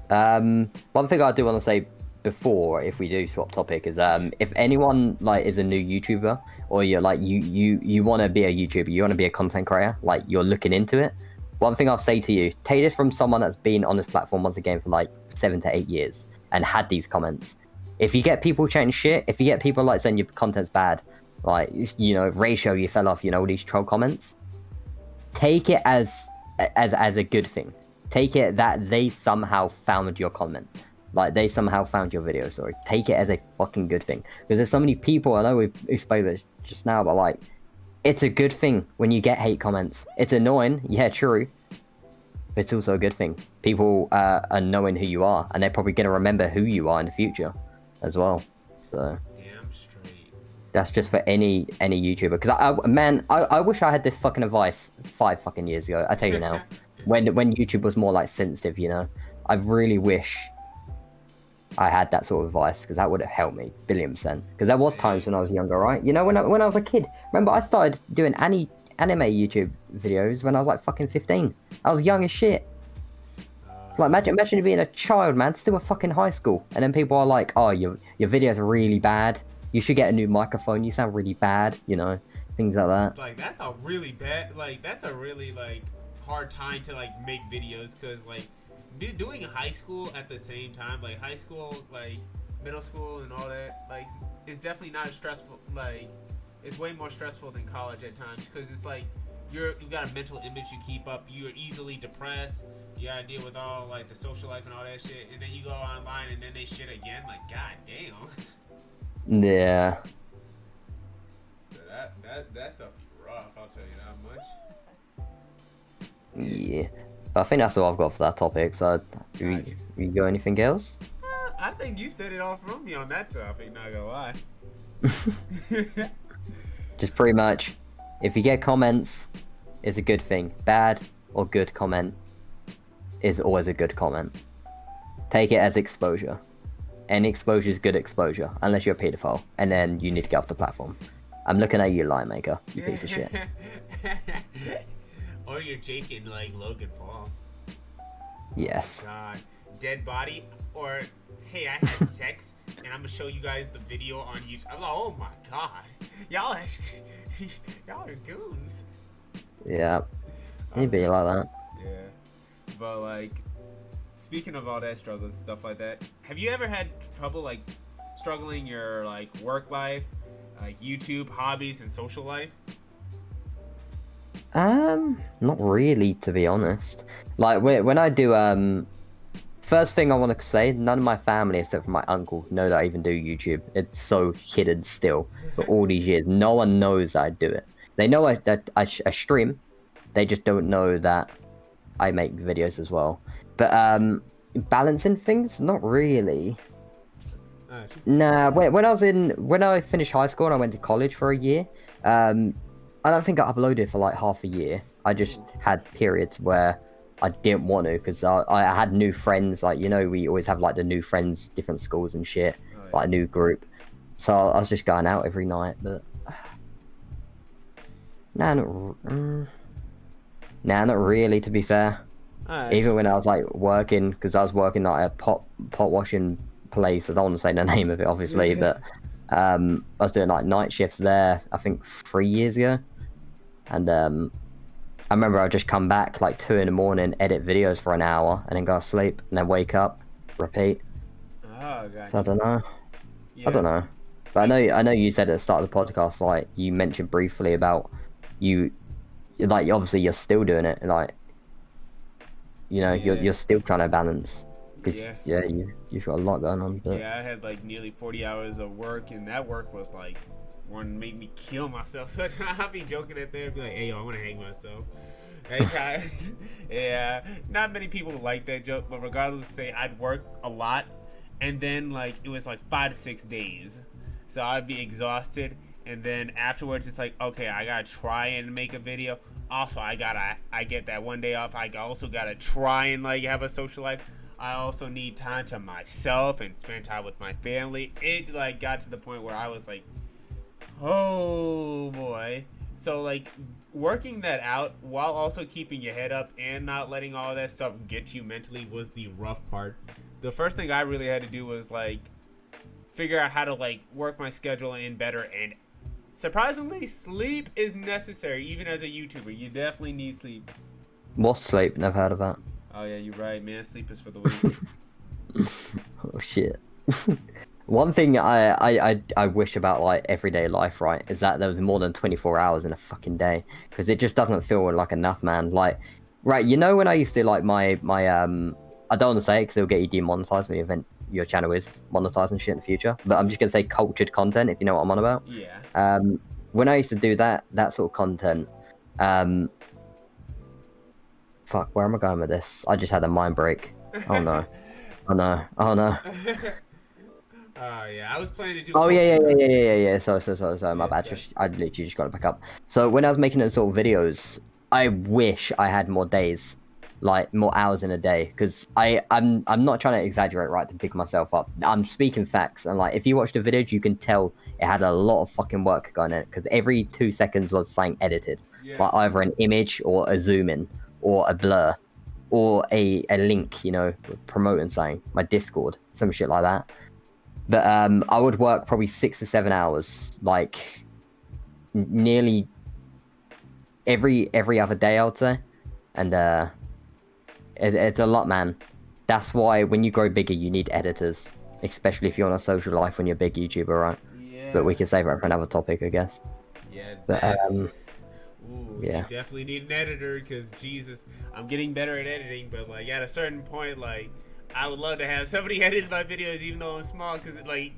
One thing I do want to say before, if we do swap topic, is if anyone like is a new YouTuber, or you're like you want to be a YouTuber, you want to be a content creator, like you're looking into it. One thing I'll say to you, take this from someone that's been on this platform once again for like 7 to 8 years and had these comments. If you get people chatting shit, if you get people like saying your content's bad, like, you know, ratio, you fell off, you know, all these troll comments, take it as a good thing. Take it that they somehow found your comment. Like, they somehow found your video, sorry. Take it as a fucking good thing. Because there's so many people, I know we spoke this just now, but like, it's a good thing when you get hate comments. It's annoying, yeah, true. But it's also a good thing. People are knowing who you are, and they're probably going to remember who you are in the future as well. So damn straight. that's just for any YouTuber. Because I wish I had this fucking advice 5 fucking years ago. I tell you now, when YouTube was more like sensitive, you know, I really wish I had that sort of advice, because that would have helped me $1,000,000,000%. Because there was times when I was younger, right? You know, when I was a kid. Remember, I started doing anime YouTube videos when I was like fucking 15. I was young as shit. It's like, imagine you being a child, man, still at fucking high school, and then people are like, "Oh, your videos are really bad. You should get a new microphone. You sound really bad." You know, things like that. Like, that's a really bad, like, that's a really like hard time to like make videos, because like doing high school at the same time, like high school, like middle school and all that, like, it's definitely not as stressful. Like, it's way more stressful than college at times, because it's like you got a mental image you keep up. You're easily depressed. You gotta deal with all like the social life and all that shit, and then you go online and then they shit again. Like, god damn. Yeah. So that stuff be rough. I'll tell you that much. Yeah. I think that's all I've got for that topic. So, you got anything else? I think you said it all from me on that topic. Not gonna lie. Just pretty much, if you get comments, it's a good thing. Bad or good comment is always a good comment. Take it as exposure. Any exposure is good exposure, unless you're a pedophile, and then you need to get off the platform. I'm looking at you, lie maker, you piece of shit. Or you're Jake and like Logan Paul. Yes. God, dead body, or hey, I had sex, and I'm gonna show you guys the video on YouTube. I'm like, oh my god, y'all are goons. Yeah. You'd be like that. Yeah, but like, speaking of all that struggles and stuff like that, have you ever had trouble like struggling your like work life, like YouTube, hobbies, and social life? Not really, to be honest. Like, when I do, first thing I want to say, none of my family, except for my uncle, know that I even do YouTube. It's so hidden still for all these years. No one knows that I do it. They know that I stream. They just don't know that I make videos as well. But, balancing things? Not really. Nah, when I finished high school and I went to college for a year, I don't think I uploaded for like half a year. I just had periods where I didn't want to, because I had new friends. Like, you know, we always have like the new friends, different schools and shit, like a new group. So I was just going out every night, but nah, not really, to be fair. Even when I was like working, because I was working like a pot washing place. I don't want to say the name of it, obviously, but I was doing like night shifts there, I think 3 years ago. And I remember I'd just come back like 2 in the morning, edit videos for an hour, and then go to sleep, and then wake up, repeat. Oh, gotcha. So I don't know. Yeah. I don't know. But I know you said at the start of the podcast, like, you mentioned briefly about you, like, obviously you're still doing it, like, you know, Yeah. you're still trying to balance. Yeah. Yeah, you've got a lot going on. But... Yeah, I had like nearly 40 hours of work, and that work was like one made me kill myself. So I'll be joking at there and be like, hey, yo, I want to hang myself. Hey, guys. Yeah, not many people like that joke, but regardless, say I'd work a lot, and then like it was like 5 to 6 days, so I'd be exhausted, and then afterwards it's like, okay, I gotta try and make a video. Also, I get that one day off. I also gotta try and like have a social life. I also need time to myself and spend time with my family. It like got to the point where I was like, oh boy. So like working that out while also keeping your head up and not letting all that stuff get to you mentally was the rough part. The first thing I really had to do was like figure out how to like work my schedule in better, and surprisingly sleep is necessary even as a YouTuber. You definitely need sleep. What's sleep? Never heard of that. Oh yeah, you're right, man. Sleep is for the weak. Oh shit. One thing I wish about like everyday life, right, is that there was more than 24 hours in a fucking day, because it just doesn't feel like enough, man. Like, right, you know when I used to like my I don't want to say it because it'll get you demonetized when your channel is monetized and shit in the future, but I'm just gonna say cultured content, if you know what I'm on about. Yeah. When I used to do that sort of content, fuck, where am I going with this? I just had a mind break. Oh no. Oh no. Oh no. Yeah, I was planning to do. Oh yeah. Sorry. My bad. I literally just got it back up. So when I was making those sort of videos, I wish I had more days, like more hours in a day, because I'm not trying to exaggerate, right, to pick myself up. I'm speaking facts, and like if you watch the video, you can tell it had a lot of fucking work going in it, because every 2 seconds was something edited, like either an image or a zoom in or a blur or a link, you know, promoting something, my Discord, some shit like that. But I would work probably 6 to 7 hours, like nearly every other day, I would say, and it's a lot, man. That's why when you grow bigger, you need editors, especially if you're on a social life when you're a big YouTuber, right? Yeah. But we can save that for another topic, I guess. Yeah. But yeah. You definitely need an editor, because Jesus, I'm getting better at editing, but like at a certain point, like I would love to have somebody edit my videos, even though I'm small, because it like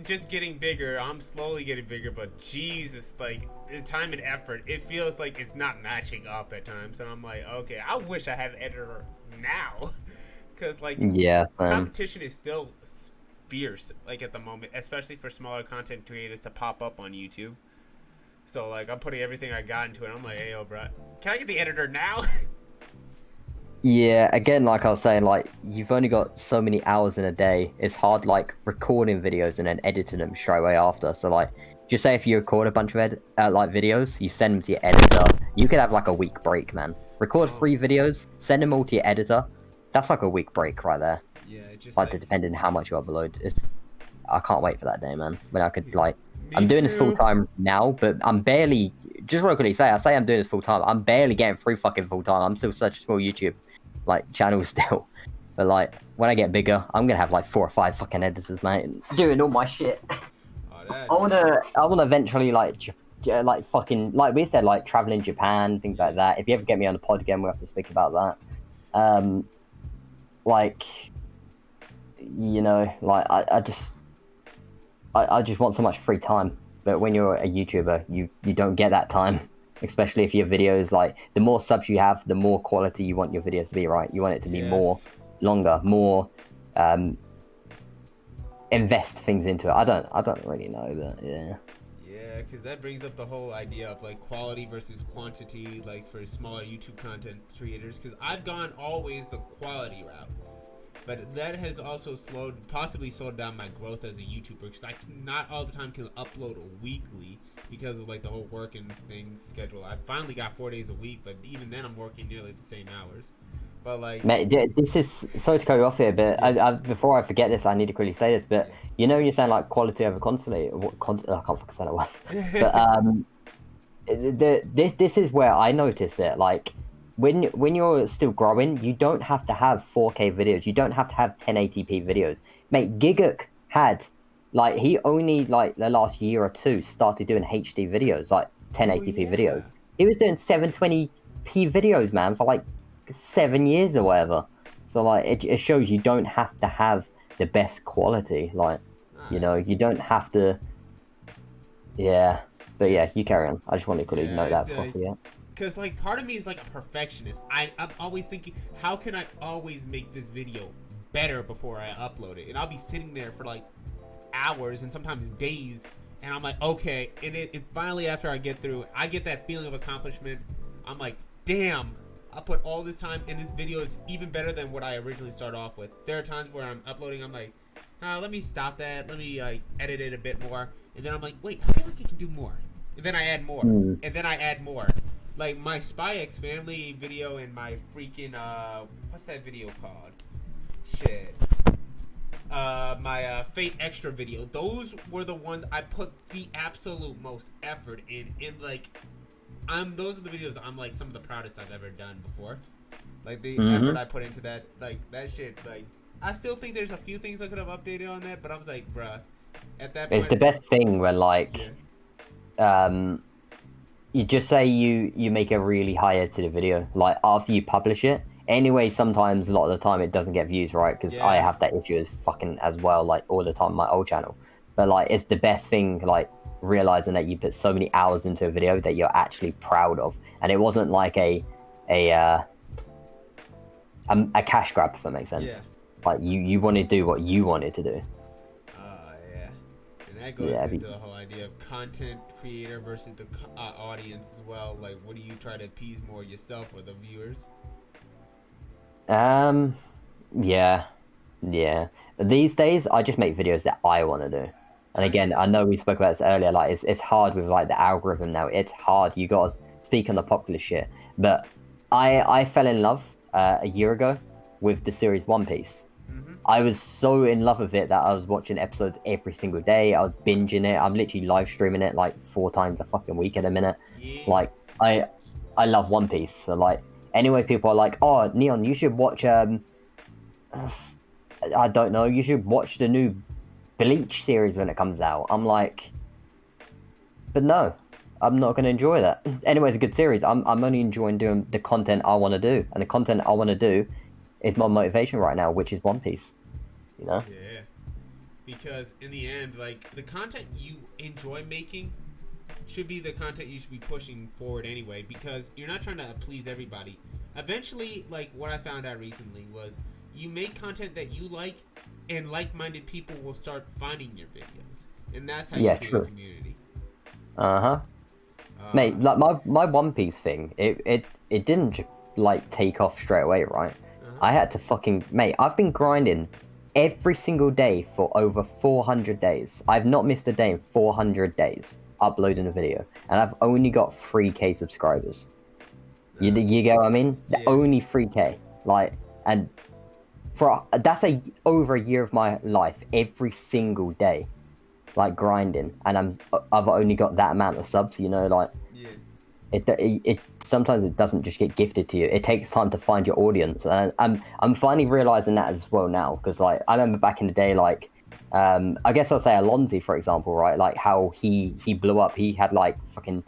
just getting bigger. I'm slowly getting bigger, but Jesus, like the time and effort, it feels like it's not matching up at times, and I'm like, okay, I wish I had an editor now, because like competition is still fierce, like at the moment, especially for smaller content creators to pop up on YouTube. So like I'm putting everything I got into it. I'm like, hey, yo, bro, can I get the editor now? Yeah, again, like I was saying, like you've only got so many hours in a day. It's hard, like recording videos and then editing them straight away after. So like, just say if you record a bunch of like videos, you send them to your editor. You could have like a week break, man. Record 3 videos, send them all to your editor. That's like a week break right there. Yeah, just like depending how much you upload. I can't wait for that day, man. When I could like. I'm doing this full time now, but I'm barely. Just what I could say. I say I'm doing this full time. I'm barely getting through fucking full time. I'm still such a small YouTube like channel still. But like when I get bigger, I'm gonna have like 4 or 5 fucking editors, mate, doing all my shit. I wanna eventually like fucking like we said, like traveling Japan, things like that. If you ever get me on the pod again, we'll have to speak about that. Like, you know, like I just want so much free time. But when you're a YouTuber, you don't get that time, especially if your videos, like the more subs you have, the more quality you want your videos to be, right? You want it to be more longer, more invest things into it. I don't really know, but yeah. Yeah, because that brings up the whole idea of like quality versus quantity, like for smaller YouTube content creators, because I've gone always the quality route. But that has also possibly slowed down my growth as a YouTuber, because I not all the time can upload weekly because of like the whole work and things schedule. I finally got 4 days a week, but even then I'm working nearly the same hours. But like, mate, this is sorry to cut you off here, but I before I forget this, I need to quickly say this. But you know, when you're saying like quality over quantity, I can't fucking say that one. But this is where I noticed it. Like, when you're still growing, you don't have to have 4K videos. You don't have to have 1080p videos. Mate, Giguk had, like, he only, like, the last year or 2 started doing HD videos, like 1080p videos. He was doing 720p videos, man, for, like, 7 years or whatever. So, like, it shows you don't have to have the best quality. Like, you know, you don't have to... Yeah. But, yeah, you carry on. I just wanted to quickly note that properly, yeah. Because, like, part of me is, like, a perfectionist. I'm always thinking, how can I always make this video better before I upload it? And I'll be sitting there for, like, hours and sometimes days. And I'm like, okay. And it finally, after I get through, I get that feeling of accomplishment. I'm like, damn, I put all this time in this video. It's even better than what I originally started off with. There are times where I'm uploading, I'm like, let me stop that. Let me edit it a bit more. And then I'm like, wait, I feel like I can do more. And then I add more. Mm. And then I add more. Like my Spy X Family video and my freaking what's that video called? Shit. My Fate Extra video. Those were the ones I put the absolute most effort in. And like, those are the videos I'm like some of the proudest I've ever done before. Like the effort I put into that, like that shit. Like I still think there's a few things I could have updated on that, but I was like, bruh, at that point, It's the best thing when like, you just say you make a really high edited video, like after you publish it. Anyway, sometimes a lot of the time it doesn't get views, right? Because I have that issue as well, like all the time on my old channel. But like, it's the best thing, like realizing that you put so many hours into a video that you're actually proud of, and it wasn't like a cash grab, if that makes sense. Yeah. Like you want to do what you wanted to do. Yeah. And that goes into the whole idea of content creator versus the audience as well. Like, what do you try to appease more, yourself or the viewers? Yeah. These days, I just make videos that I want to do. And again, I know we spoke about this earlier. Like, it's hard with like the algorithm now. It's hard. You got to speak on the popular shit. But I fell in love a year ago with the series One Piece. I was so in love with it that I was watching episodes every single day. I was binging it. I'm literally live streaming it like 4 times a fucking week at a minute. Yeah. Like I love One Piece. So like anyway, people are like, "Oh, Neon, you should watch I don't know, you should watch the new Bleach series when it comes out." I'm like, but no, I'm not going to enjoy that. Anyway, it's a good series. I'm only enjoying doing the content I want to do, and the content I want to do is my motivation right now, which is One Piece. You know? Yeah. Because in the end, like, the content you enjoy making should be the content you should be pushing forward anyway, because you're not trying to please everybody. Eventually, like, what I found out recently was you make content that you like, and like-minded people will start finding your videos. And that's how you create a community. Mate, like my One Piece thing, it didn't like take off straight away, right? I had to fucking I've been grinding every single day for over 400 days. I've not missed a day in 400 days uploading a video, and I've only got 3k subscribers. You get what I mean? Only 3k. Like, and that's over a year of my life every single day, like grinding, and I've only got that amount of subs. You know, like it sometimes it doesn't just get gifted to you. It takes time to find your audience, and I'm finally realizing that as well now. Because like I remember back in the day, like I guess I'll say Alonzi, for example, right? Like how he blew up. He had like fucking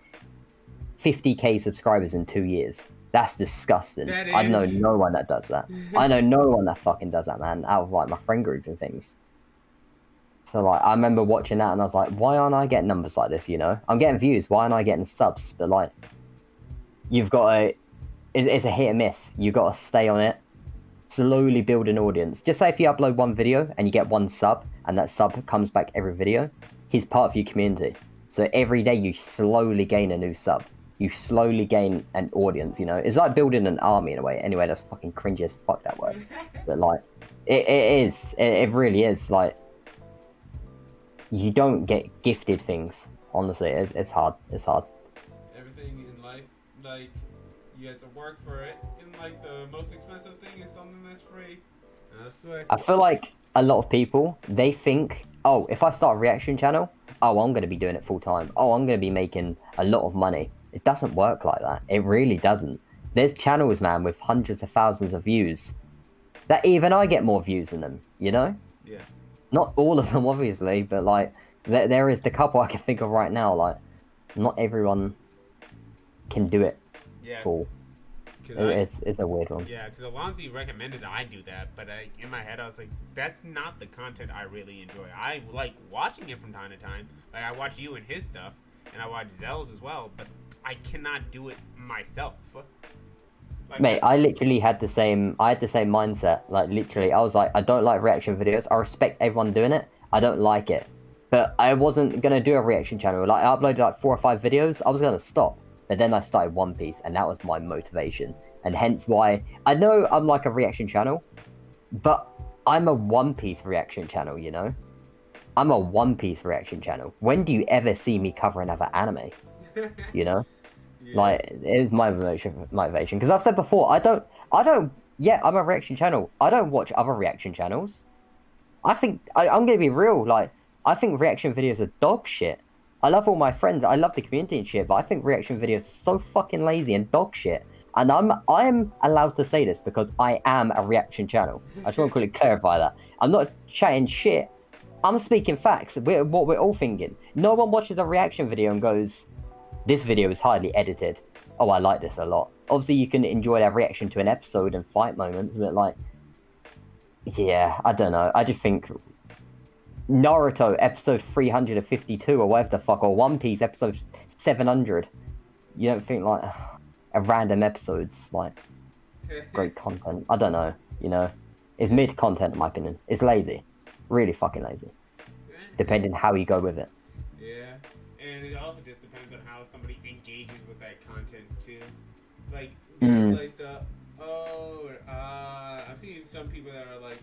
50k subscribers in 2 years. That's disgusting. I know no one that does that. I know no one that fucking does that, man, out of like my friend group and things. So like I remember watching that and I was like, why aren't I getting numbers like this, you know? I'm getting views, why aren't I getting subs? But like, you've got to, it's a hit and miss. You've got to stay on it, slowly build an audience. Just say if you upload one video and you get one sub and that sub comes back every video, he's part of your community. So every day you slowly gain a new sub. You slowly gain an audience, you know? It's like building an army in a way. Anyway, that's fucking cringy as fuck, that word. But like, it is. It really is. Like, you don't get gifted things. Honestly, it's hard. It's hard. Everything in life, like, you have to work for it. And like, the most expensive thing is something that's free. That's the way. I feel like a lot of people, they think, oh, if I start a reaction channel, oh, I'm going to be doing it full time. Oh, I'm going to be making a lot of money. It doesn't work like that. It really doesn't. There's channels, man, with hundreds of thousands of views that even I get more views than them, you know? Yeah. Not all of them, obviously, but like, there is the couple I can think of right now. Like, not everyone can do it full. It's a weird one. Yeah, because Alonzi recommended I do that, but in my head I was like, that's not the content I really enjoy. I like watching it from time to time. Like, I watch you and his stuff, and I watch Zell's as well, but I cannot do it myself. Like, mate, I literally had the same mindset. Like, literally, I was like, I don't like reaction videos. I respect everyone doing it. I don't like it. But I wasn't going to do a reaction channel. Like, I uploaded like 4 or 5 videos. I was going to stop. But then I started One Piece, and that was my motivation. And hence why, I know I'm like a reaction channel, but I'm a One Piece reaction channel, you know? I'm a One Piece reaction channel. When do you ever see me cover another anime? You know, Yeah. like it is my motivation. Because I've said before, I don't. Yeah, I'm a reaction channel. I don't watch other reaction channels. I'm gonna be real. Like, I think reaction videos are dog shit. I love all my friends. I love the community and shit, but I think reaction videos are so fucking lazy and dog shit. And I'm allowed to say this because I am a reaction channel. I just want to quickly clarify that. I'm not chatting shit. I'm speaking facts. What we're all thinking. No one watches a reaction video and goes, "This video is highly edited. Oh, I like this a lot." Obviously, you can enjoy their reaction to an episode and fight moments, but like, yeah, I don't know. I just think Naruto episode 352 or whatever the fuck, or One Piece episode 700. You don't think like a random episode's like great content? I don't know. You know, it's mid content in my opinion. It's lazy, really fucking lazy. Depending how you go with it. Yeah, and it also just depends on how somebody engages with that content too. Like there's like the I've seen some people that are like,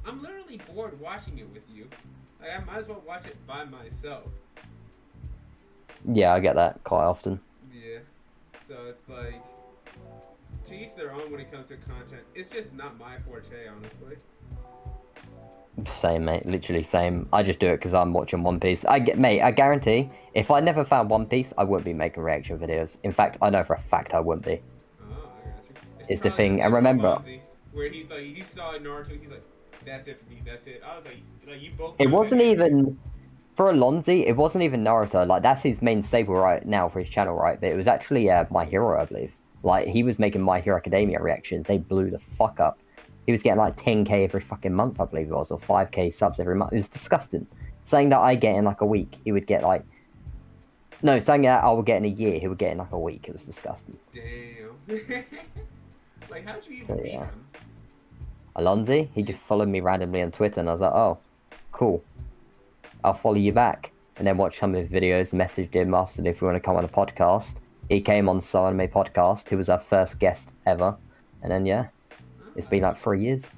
I'm literally bored watching it with you. Like I might as well watch it by myself. Yeah, I get that quite often. Yeah, so it's like to each their own when it comes to content. It's just not my forte, honestly. Same, mate. Literally same. I just do it because I'm watching One Piece. Mate, I guarantee, if I never found One Piece, I wouldn't be making reaction videos. In fact, I know for a fact I wouldn't be. Oh, I got you. It's the thing, and remember, Lonzy, where he's like, he saw Naruto, he's like, that's it for me, that's it. I was like you both. it wasn't even for Alonzi. It wasn't even Naruto. Like that's his main staple right now for his channel, right? But it was actually My Hero, I believe. Like he was making My Hero Academia reactions. They blew the fuck up. He was getting like 10k every fucking month, I believe it was, or 5k subs every month. It was disgusting. Something that I get in like a week, he would get like. No, something that I would get in a year, he would get in like a week. It was disgusting. Damn. Like, how'd you even So, meet yeah. him? Alonzi, he just followed me randomly on Twitter, and I was like, oh, cool. I'll follow you back. And then watched some of his videos, messaged him, asked him if we want to come on a podcast. He came on So Anime Podcast. He was our first guest ever. And then, yeah, it's been like 3 years.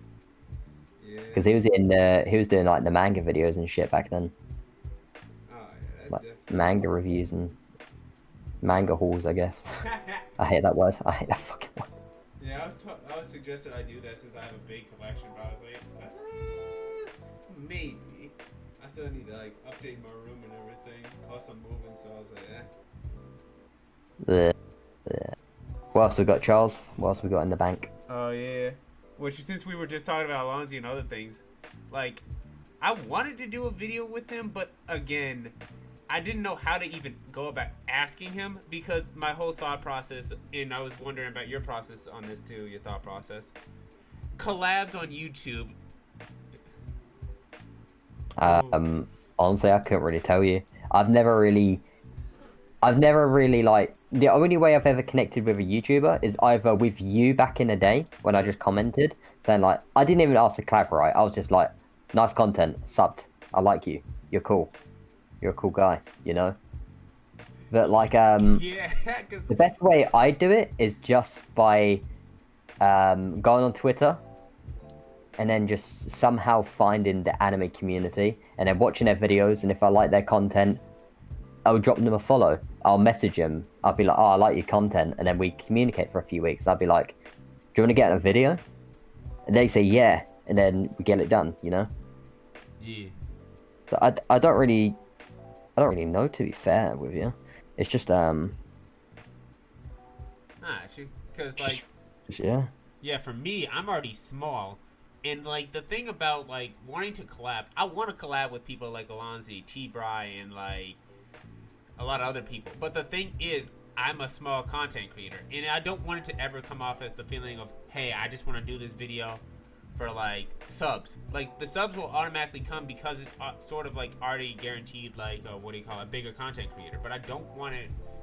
Yeah. Because he was doing like the manga videos and shit back then. Oh, yeah, that's Like definitely. manga reviews and manga hauls, I guess. I hate that word. I hate that fucking word. Yeah, I was suggested I do that since I have a big collection, but I was like, maybe. I still need to like update my room and everything. Plus, I'm moving, so I was like, Bleh. Bleh. What else we got, Charles? What else we got in the bank? Oh yeah. Which since we were just talking about Alonzi and other things, like I wanted to do a video with him, but again, I didn't know how to even go about asking him because my whole thought process, and I was wondering about your process on this too, your thought process. Collabs on YouTube. Honestly, I couldn't really tell you. I've never really like the only way I've ever connected with a YouTuber is either with you back in the day when I just commented saying like I didn't even ask to collaborate. I was just like, nice content, subbed. I like you. You're cool. You're a cool guy, you know? But like Yeah, cause the best way I do it is just by going on Twitter and then just somehow finding the anime community and then watching their videos, and if I like their content, I'll drop them a follow. I'll message them. I'll be like, oh, I like your content, and then we communicate for a few weeks. I'll be like, do you want to get in a video? And they say yeah, and then we get it done, you know? yeah. So I don't really know, to be fair with you. It's just Actually, because like yeah. yeah, for me, I'm already small. And, like, the thing about, like, wanting to collab, I want to collab with people like Alonzi, T-Bry, and, like, a lot of other people. But the thing is, I'm a small content creator. And I don't want it to ever come off as the feeling of, hey, I just want to do this video for, like, subs. Like, the subs will automatically come because it's sort of, like, already guaranteed, like, a bigger content creator. But I don't want to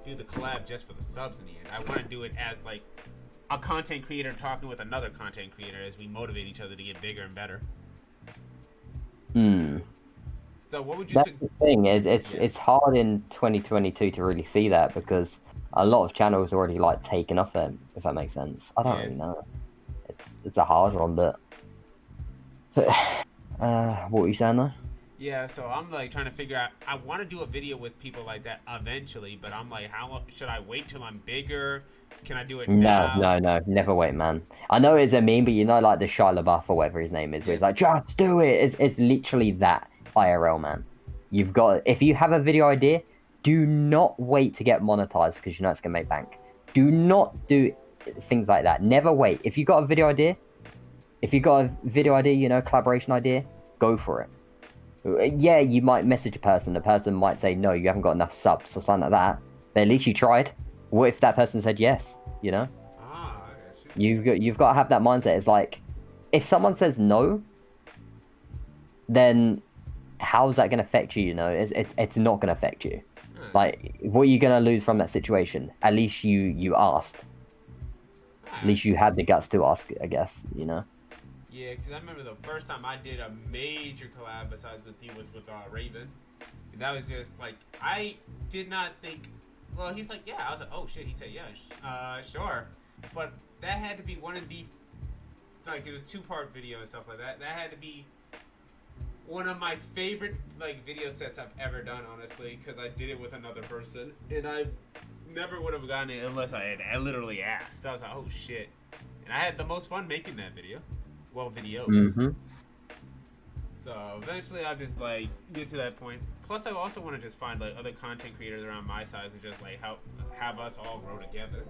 do the collab just for the subs in the end. I want to do it as, like, a content creator talking with another content creator as we motivate each other to get bigger and better. So what would you That's the thing is it's hard in 2022 to really see that because a lot of channels already like taken off it, if that makes sense. I don't really know. It's a hard one, but what were you saying though? Yeah, so I'm like trying to figure out. I want to do a video with people like that eventually, but I'm like, should I wait till I'm bigger? Can I do it No, now? no, no, never wait, man. I know it's a meme, but you know, like the Shia LaBeouf or whatever his name is, where Yeah. he's like, just do it. It's literally that IRL, man. You've got, if you have a video idea, do not wait to get monetized because you know it's gonna make bank. Do not do things like that. Never wait. If you got a video idea, you know, collaboration idea, go for it. Yeah, you might message a person. The person might say, no, you haven't got enough subs or something like that. But at least you tried. What if that person said yes? You know, Ah, I got you. you've got to have that mindset. It's like, if someone says no, then how's that going to affect you? You know, it's not going to affect you. Like, what are you going to lose from that situation? At least you asked. At least you had the guts to ask, I guess. You know. Yeah, because I remember the first time I did a major collab besides with you was with Raven. And that was just like, I did not think, well, he's like, yeah. I was like, oh shit. He said, yeah, sure. But that had to be one of the, like, it was 2-part video and stuff like that. That had to be one of my favorite, like, video sets I've ever done, honestly, because I did it with another person. And I never would have gotten it unless I literally asked. I was like, oh shit. And I had the most fun making that video. Well, videos. Mm-hmm. So eventually I'll just like get to that point. Plus I also want to just find like other content creators around my size and just like help have us all grow together.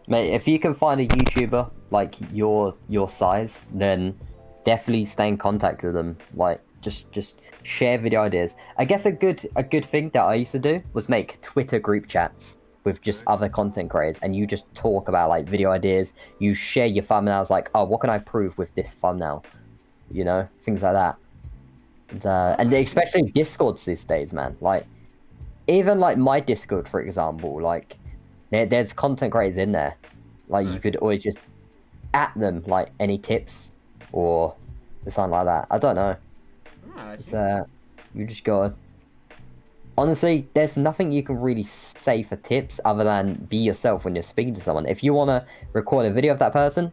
Mate, if you can find a YouTuber like your size, then definitely stay in contact with them. Like just share video ideas. I guess a good thing that I used to do was make Twitter group chats with just other content creators, and you just talk about like video ideas. You share your thumbnails, like, oh, what can I improve with this thumbnail? You know, things like that. And especially Discords these days, man. Like, even like my Discord, for example, like there's content creators in there. Like, you could always just at them like any tips or something like that. I don't know. It's, you just gotta. Honestly, there's nothing you can really say for tips other than be yourself when you're speaking to someone. If you want to record a video of that person,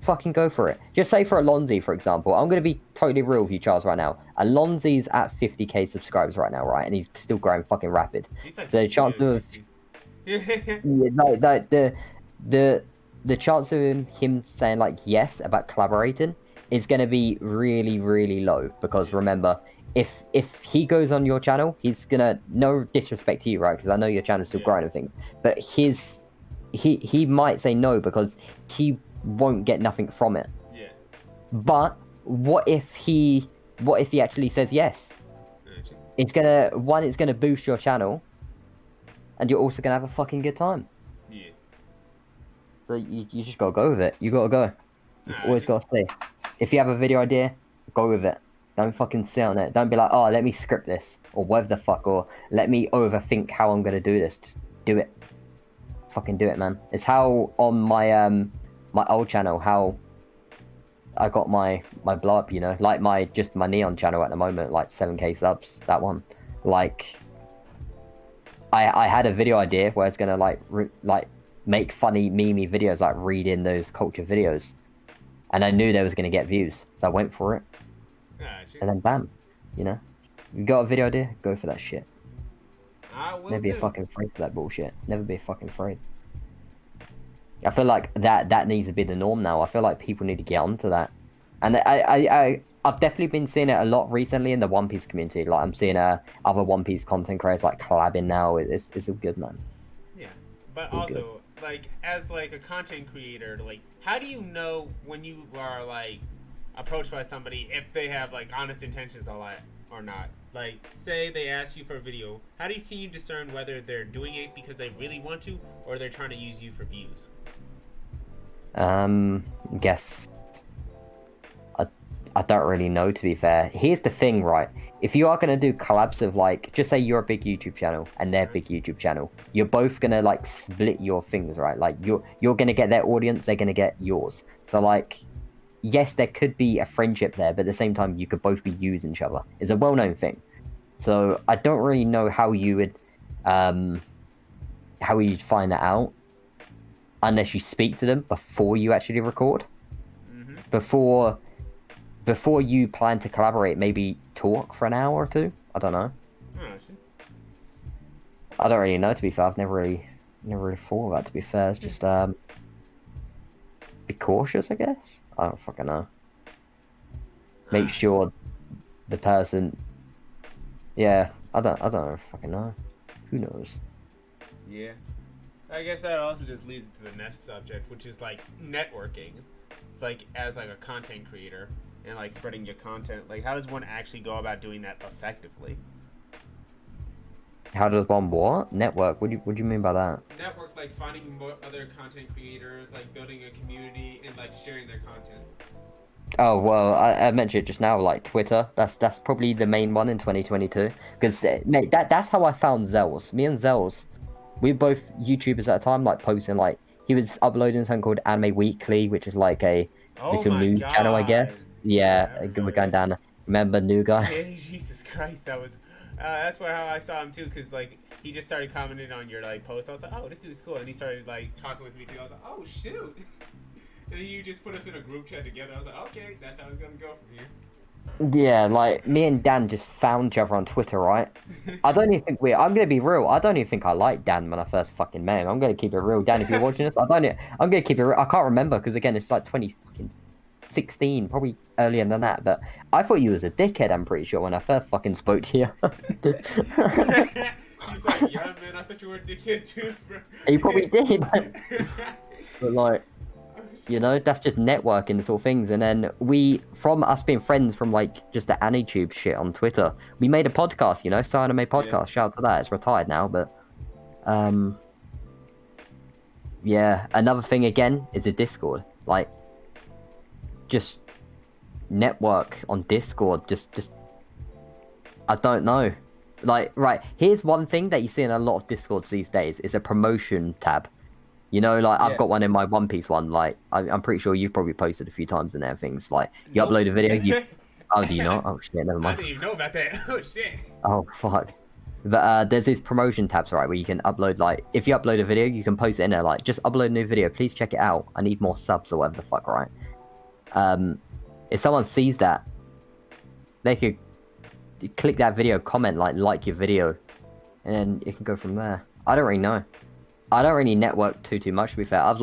fucking go for it. Just say for Alonzi, for example. I'm going to be totally real with you, Charles, right now. Alonzi's at 50k subscribers right now, right? And he's still growing fucking rapid. Like, so the chance of... the chance of him saying, like, yes about collaborating is going to be really, really low. Because remember... If he goes on your channel, he's gonna, no disrespect to you, right? Because I know your channel's still growing and things, but he might say no because he won't get nothing from it. Yeah. But what if he actually says yes? It's gonna boost your channel, and you're also gonna have a fucking good time. Yeah. So you just gotta go with it. You gotta go. You've always gotta say, if you have a video idea, go with it. Don't fucking sit on it. Don't be like, oh, let me script this, or whatever the fuck, or let me overthink how I'm gonna do this. Just do it. Fucking do it, man. It's how on my my old channel, how I got my blow up, you know, like my neon channel at the moment, like 7k subs. That one, like, I had a video idea where it's gonna like make funny memey videos, like read in those culture videos, and I knew they was gonna get views, so I went for it. And then bam, you know, you got a video idea, go for that shit. Never be fucking afraid for that bullshit. Never be fucking afraid. I feel like that needs to be the norm now. I feel like people need to get onto that, and I've definitely been seeing it a lot recently in the One Piece community. Like, I'm seeing other One Piece content creators like collabing now. It's all good, man. Yeah, but all also good. Like, as like a content creator, like, how do you know when you are like approached by somebody if they have like honest intentions or not? Like, say they ask you for a video, can you discern whether they're doing it because they really want to, or they're trying to use you for views? Guess I don't really know, to be fair. Here's the thing, right? If you are gonna do collabs of, like, just say you're a big YouTube channel and they're a big YouTube channel, you're both gonna like split your things, right? Like, you're gonna get their audience, they're gonna get yours. So like, yes, there could be a friendship there, but at the same time, you could both be using each other. It's a well-known thing. So I don't really know how you would, find that out, unless you speak to them before you actually record. before you plan to collaborate, maybe talk for an hour or two. I don't know. Oh, I see. I don't really know, to be fair. I've never really thought of that, to be fair. It's just be cautious, I guess. I don't fucking know. Make sure the person. Yeah, I don't fucking know. Who knows? Yeah. I guess that also just leads to the next subject, which is like networking. It's like as like a content creator and like spreading your content. Like, how does one actually go about doing that effectively? How does one what? Network? What do you mean by that? Network, like finding more other content creators, like building a community and like sharing their content. Oh well, I mentioned it just now, like Twitter. That's probably the main one in 2022. Because mate, that's how I found Zels. Me and Zels, we were both YouTubers at a time, like posting like he was uploading something called Anime Weekly, which is like a little news channel, I guess. Yeah, we're going down. Remember New Guy? Yeah, Jesus Christ, that was. That's where how I saw him too, because like he just started commenting on your like post. I was like, oh, this dude's cool, and he started like talking with me too. I was like, oh shoot. And then you just put us in a group chat together. I was like, okay, that's how it's gonna go from here. Yeah, like me and Dan just found each other on Twitter, right? I don't even think I'm gonna be real. I don't even think I liked Dan when I first fucking met him. I'm gonna keep it real, Dan. If you're watching this, I'm gonna keep it real. I can't remember because again, it's like 2016, probably earlier than that. But I thought you was a dickhead. I'm pretty sure when I first fucking spoke to you. He's like, yeah, man, I thought you were a dickhead too, bro. You probably did. But like. You know, that's just networking sort of things. And then from us being friends from like just the Anituber shit on Twitter, we made a podcast, you know, Anime podcast. Yeah. Shout out to that. It's retired now, but yeah. Another thing again is a Discord. Like, just network on Discord. Just I don't know. Like, right, here's one thing that you see in a lot of Discords these days is a promotion tab. You know, like, I've got one in my One Piece one, like, I'm pretty sure you've probably posted a few times in there, things, like, you upload a video, oh, do you not? Oh, shit, never mind. I didn't even know about that. Oh, shit. Oh, fuck. But, there's these promotion tabs, right, where you can upload, like, if you upload a video, you can post it in there, like, just upload a new video, please check it out, I need more subs or whatever the fuck, right? If someone sees that, they could click that video, comment, like your video, and then it can go from there. I don't really know. I don't really network too much, to be fair. I've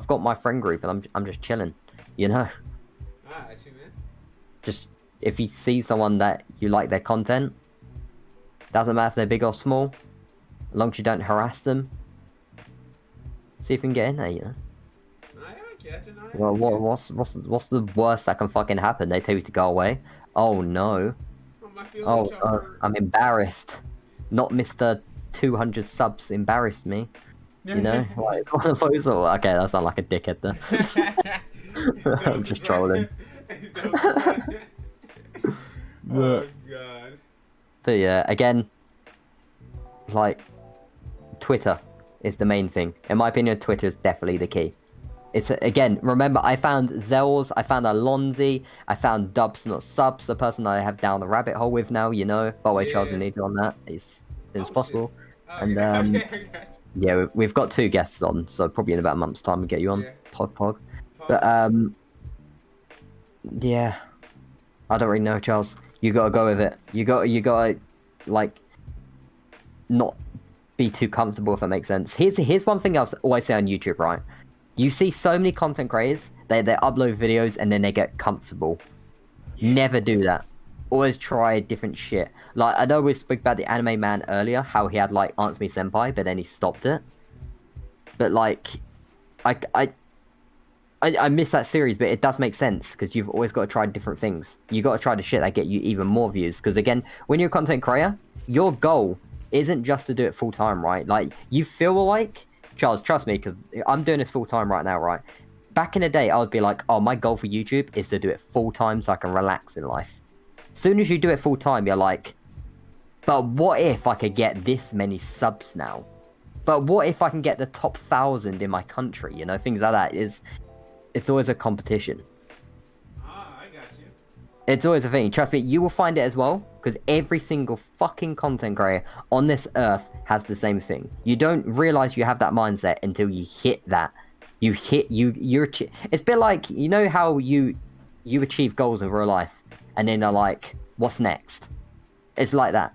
got my friend group and I'm just chilling, you know. Ah, actually, man. Just if you see someone that you like their content, doesn't matter if they're big or small, as long as you don't harass them. See if we can get in there, you know. Well, what's the worst that can fucking happen? They tell you to go away. Oh no. I'm embarrassed. Not Mr. 200 subs embarrassed me. You know? Like, one of those or... Okay, that sounds like a dickhead there. I'm just trolling. Oh, God. But yeah, again, like, Twitter is the main thing. In my opinion, Twitter is definitely the key. It's, again, remember, I found Zels, I found Alonzi, I found Dubs Not Subs, the person I have down the rabbit hole with now, you know. By the way, Charles, you need you on that. It's possible. And yeah, we've got 2 guests on, so probably in about a month's time we'll get you on. Pog. But yeah, I don't really know, Charles. You gotta go with it. You gotta like not be too comfortable, if that makes sense. Here's one thing I'll always say on YouTube, right? You see so many content creators, they upload videos and then they get comfortable. Never do that. Always try different shit. Like, I know we spoke about the Anime Man earlier, how he had, like, Answer Me Senpai, but then he stopped it. But, like, I miss that series, but it does make sense, because you've always got to try different things. You got to try the shit that get you even more views, because, again, when you're a content creator, your goal isn't just to do it full-time, right? Like, you feel like... Charles, trust me, because I'm doing this full-time right now, right? Back in the day, I would be like, oh, my goal for YouTube is to do it full-time so I can relax in life. As soon as you do it full-time, you're like... But what if I could get this many subs now? But what if I can get the top 1,000 in my country? You know, things like that. It's always a competition. Ah, I got you. It's always a thing. Trust me, you will find it as well. Because every single fucking content creator on this earth has the same thing. You don't realize you have that mindset until you hit that. It's a bit like, you know how you you achieve goals in real life, and then they're like, what's next? It's like that.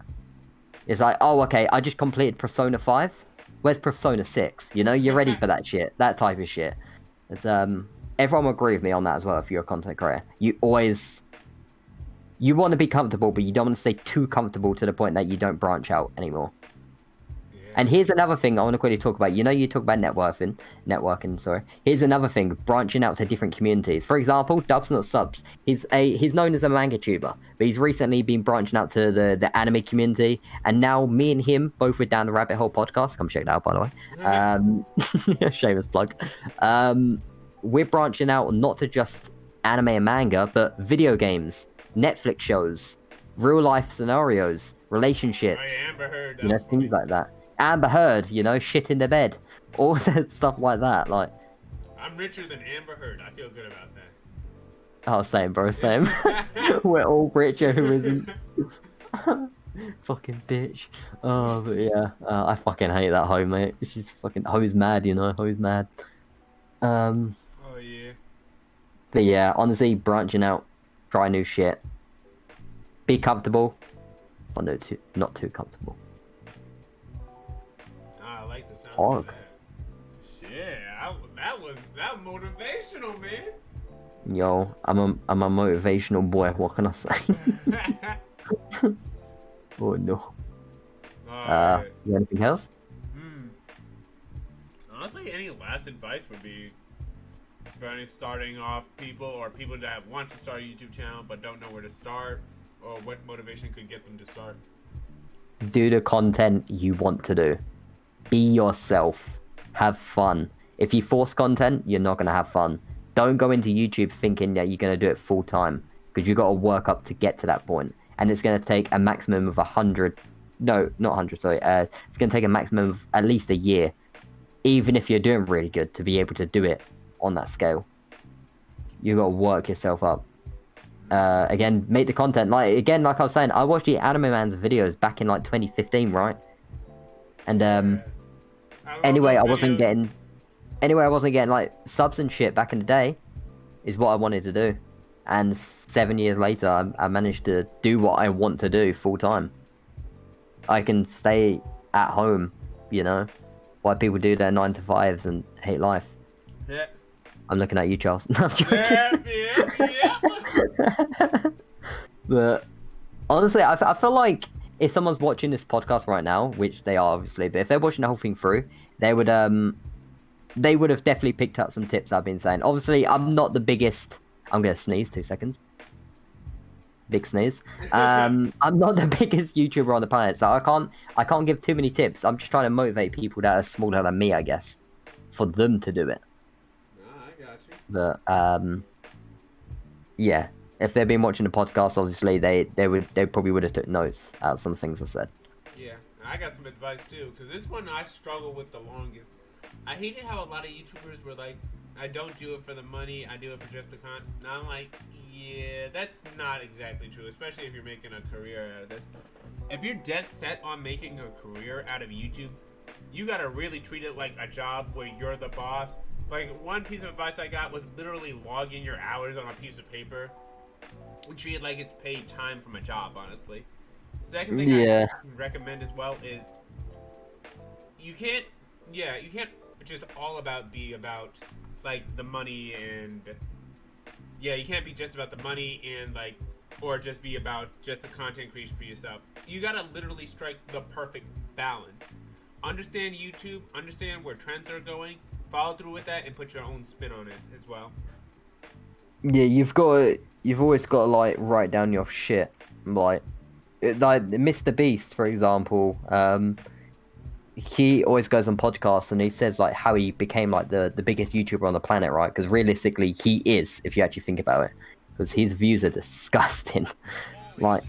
It's like, oh, okay, I just completed Persona 5. Where's Persona 6? You know, you're ready for that shit. That type of shit. It's everyone will agree with me on that as well. If you're a content creator, you want to be comfortable, but you don't want to stay too comfortable to the point that you don't branch out anymore. And here's another thing I want to quickly talk about. You know, you talk about networking. Sorry. Here's another thing: branching out to different communities. For example, Dubs Not Subs. He's known as a manga tuber, but he's recently been branching out to the anime community. And now me and him both were down the rabbit hole podcast. Come check that out, by the way. Shameless plug. We're branching out not to just anime and manga, but video games, Netflix shows, real life scenarios, relationships. Amber Heard. You know, things like that. Amber Heard, you know, shit in the bed, all that stuff like that. Like, I'm richer than Amber Heard. I feel good about that. Oh, same, bro, same. We're all richer. Who isn't? Fucking bitch. Oh, but yeah, I fucking hate that hoe, mate. She's fucking hoe's mad, you know. Hoe's mad. Oh yeah. But yeah, honestly, branching out, try new shit. Be comfortable. Oh no, not too comfortable. I like the sound Org. of that. Shit, that was motivational, man. Yo, I'm a motivational boy. What can I say? Oh no. You anything else? Honestly, any last advice would be for any starting off people or people that want to start a YouTube channel but don't know where to start or what motivation could get them to start. Do the content you want to do. Be yourself. Have fun. If you force content, you're not going to have fun. Don't go into YouTube thinking that you're going to do it full time, because you've got to work up to get to that point. And it's going to take a maximum of 100. No, not 100, sorry. It's going to take a maximum of at least a year, even if you're doing really good, to be able to do it on that scale. You've got to work yourself up. Again, make the content. Like I was saying, I watched the Anime Man's videos back in like 2015, right? And anyway, I wasn't getting like subs and shit back in the day, is what I wanted to do. And 7 years later, I managed to do what I want to do full time. I can stay at home, you know, while people do their 9 to 5s and hate life. Yeah. I'm looking at you, Charles. No, I'm joking. Yeah. But honestly, I feel like if someone's watching this podcast right now, which they are obviously, but if they're watching the whole thing through, they would have definitely picked up some tips I've been saying. Obviously, I'm not the biggest. I'm gonna sneeze. 2 seconds. Big sneeze. I'm not the biggest YouTuber on the planet, so I can't give too many tips. I'm just trying to motivate people that are smaller than me, I guess, for them to do it. I got you. But yeah, if they've been watching the podcast, obviously they probably would have took notes out of some things I said. Yeah, I got some advice too, because this one I struggle with the longest. I hated how a lot of YouTubers were like, I don't do it for the money, I do it for just the content. And I'm like, yeah, that's not exactly true, especially if you're making a career out of this. If you're dead set on making a career out of YouTube, you gotta really treat it like a job where you're the boss. Like, one piece of advice I got was literally logging your hours on a piece of paper and treat it like it's paid time from a job, honestly. Second thing I recommend as well is you can't just be about like the money and you can't be just about the money and like, or just be about just the content creation for yourself. You gotta literally strike the perfect balance. Understand YouTube, understand where trends are going, follow through with that, and put your own spin on it as well. Yeah, you've always got to like write down your shit. Like Mr. Beast, for example, he always goes on podcasts and he says like how he became like the biggest YouTuber on the planet, right? Because realistically, he is, if you actually think about it, because his views are disgusting. Like,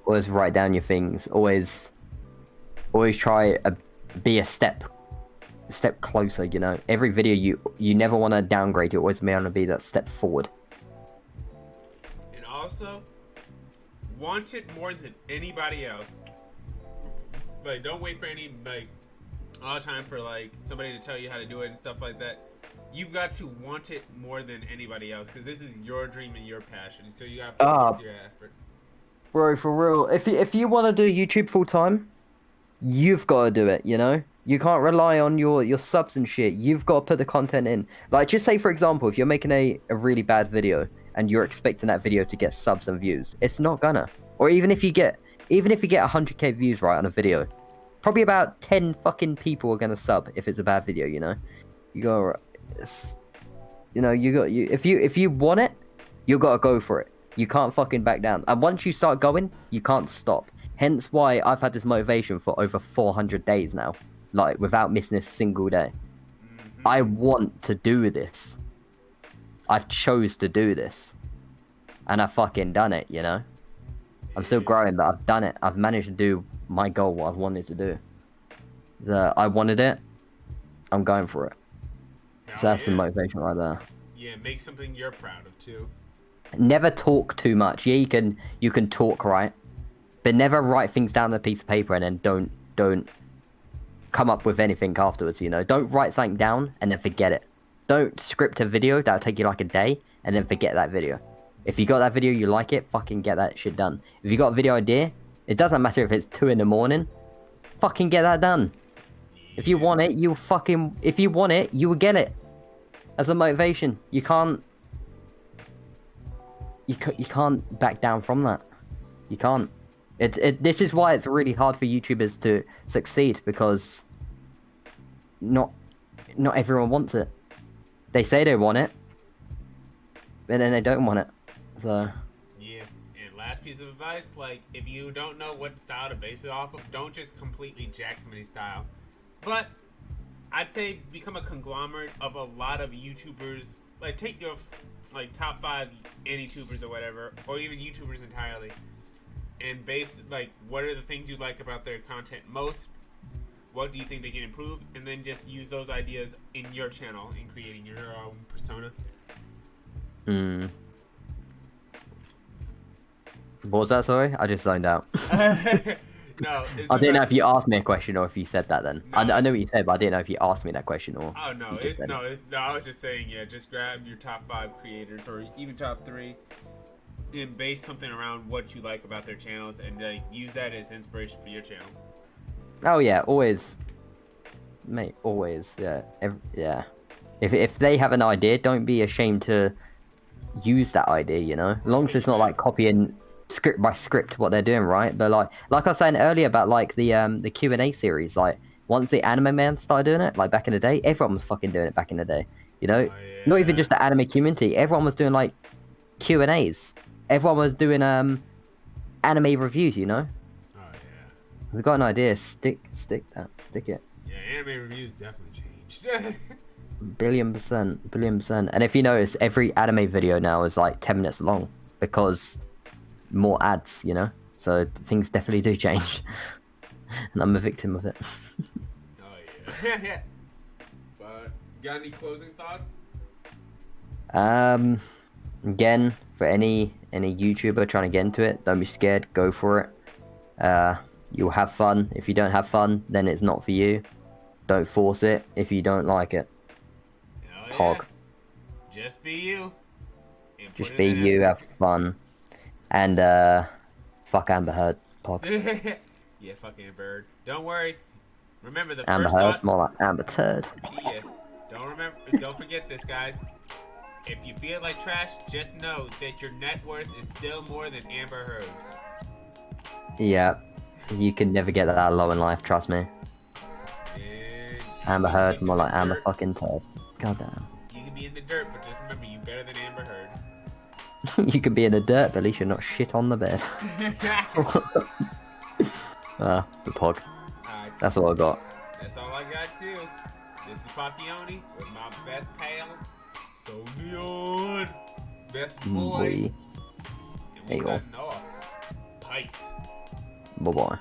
always write down your things. Always try be a step closer. You know, every video you never want to downgrade. You always want to be that step forward. And also, want it more than anybody else. Like, don't wait for any like all the time for like somebody to tell you how to do it and stuff like that. You've got to want it more than anybody else because this is your dream and your passion. So you got to put your effort. Bro, for real. If you want to do YouTube full time, you've got to do it. You know, you can't rely on your subs and shit. You've got to put the content in. Like, just say for example, if you're making a really bad video and you're expecting that video to get subs and views, it's not gonna. Or even if you get 100k views right on a video, probably about 10 fucking people are gonna sub if it's a bad video. You know, you go. If you want it, you gotta go for it. You can't fucking back down. And once you start going, you can't stop. Hence why I've had this motivation for over 400 days now, like without missing a single day. I want to do this. I've chose to do this, and I've fucking done it. You know, I'm still growing, but I've done it. I've managed to do my goal, what I've wanted to do. I wanted it. I'm going for it. So that's the motivation right there. Yeah, make something you're proud of too. Never talk too much. Yeah, you can talk, right? But never write things down on a piece of paper and then don't come up with anything afterwards, you know? Don't write something down and then forget it. Don't script a video that'll take you like a day and then forget that video. If you got that video, you like it, fucking get that shit done. If you got a video idea, it doesn't matter if it's 2 in the morning, fucking get that done. If you want it, you will get it. As a motivation, you can't back down from that. You can't. This is why it's really hard for YouTubers to succeed, because not everyone wants it. They say they want it, but then they don't want it. So yeah. And last piece of advice, like, if you don't know what style to base it off of, don't just completely jack somebody's style. But I'd say become a conglomerate of a lot of YouTubers. Like, take your like top 5 Anitubers or whatever, or even YouTubers entirely, and base like what are the things you like about their content most. What do you think they can improve, and then just use those ideas in your channel in creating your own persona. What was that? Sorry, I just zoned out. No, I didn't know if you asked me a question or if you said that then. No. I know what you said, but I didn't know if you asked me that question or... Oh, no. I was just saying, yeah, just grab your top 5 creators or even top 3 and base something around what you like about their channels and use that as inspiration for your channel. Oh, yeah, always. Mate, always, yeah. Yeah. If they have an idea, don't be ashamed to use that idea, you know? As long as it's not like copying... script by script what they're doing, right? But like I was saying earlier about like the Q&A series, like once the anime man started doing it, like back in the day, everyone was fucking doing it back in the day, you know? Oh, yeah. Not even just the anime community, everyone was doing like Q&As, everyone was doing anime reviews, you know? Oh yeah, We've got an idea, stick it. Yeah, anime reviews definitely changed. Billion percent. And if you notice, every anime video now is like 10 minutes long because more ads, you know, so things definitely do change. And I'm a victim of it. Oh yeah. But got any closing thoughts? Again, for any YouTuber trying to get into it, don't be scared, go for it. You'll have fun. If you don't have fun, then it's not for you. Don't force it if you don't like it. Hell Pog. Yeah. Just be you. Just be you, have fun. And, fuck Amber Heard, Pog. Yeah, fuck Amber Heard. Don't worry. Remember the Amber first Heard, thought... more like Amber Turd. Yes. Don't forget this, guys. If you feel like trash, just know that your net worth is still more than Amber Heard's. Yeah. You can never get that low in life, trust me. And Amber Heard, more like Amber fucking Turd. Goddamn. you can be in the dirt, but just remember, you better than Amber Heard. You could be in the dirt, but at least you're not shit on the bed. The Pog. Alright, That's all I got. that's all I got too. This is Pakioni with my best pal, So Neon, best boy. Boy. And we There you go. signing off. Pikes. Bye-bye.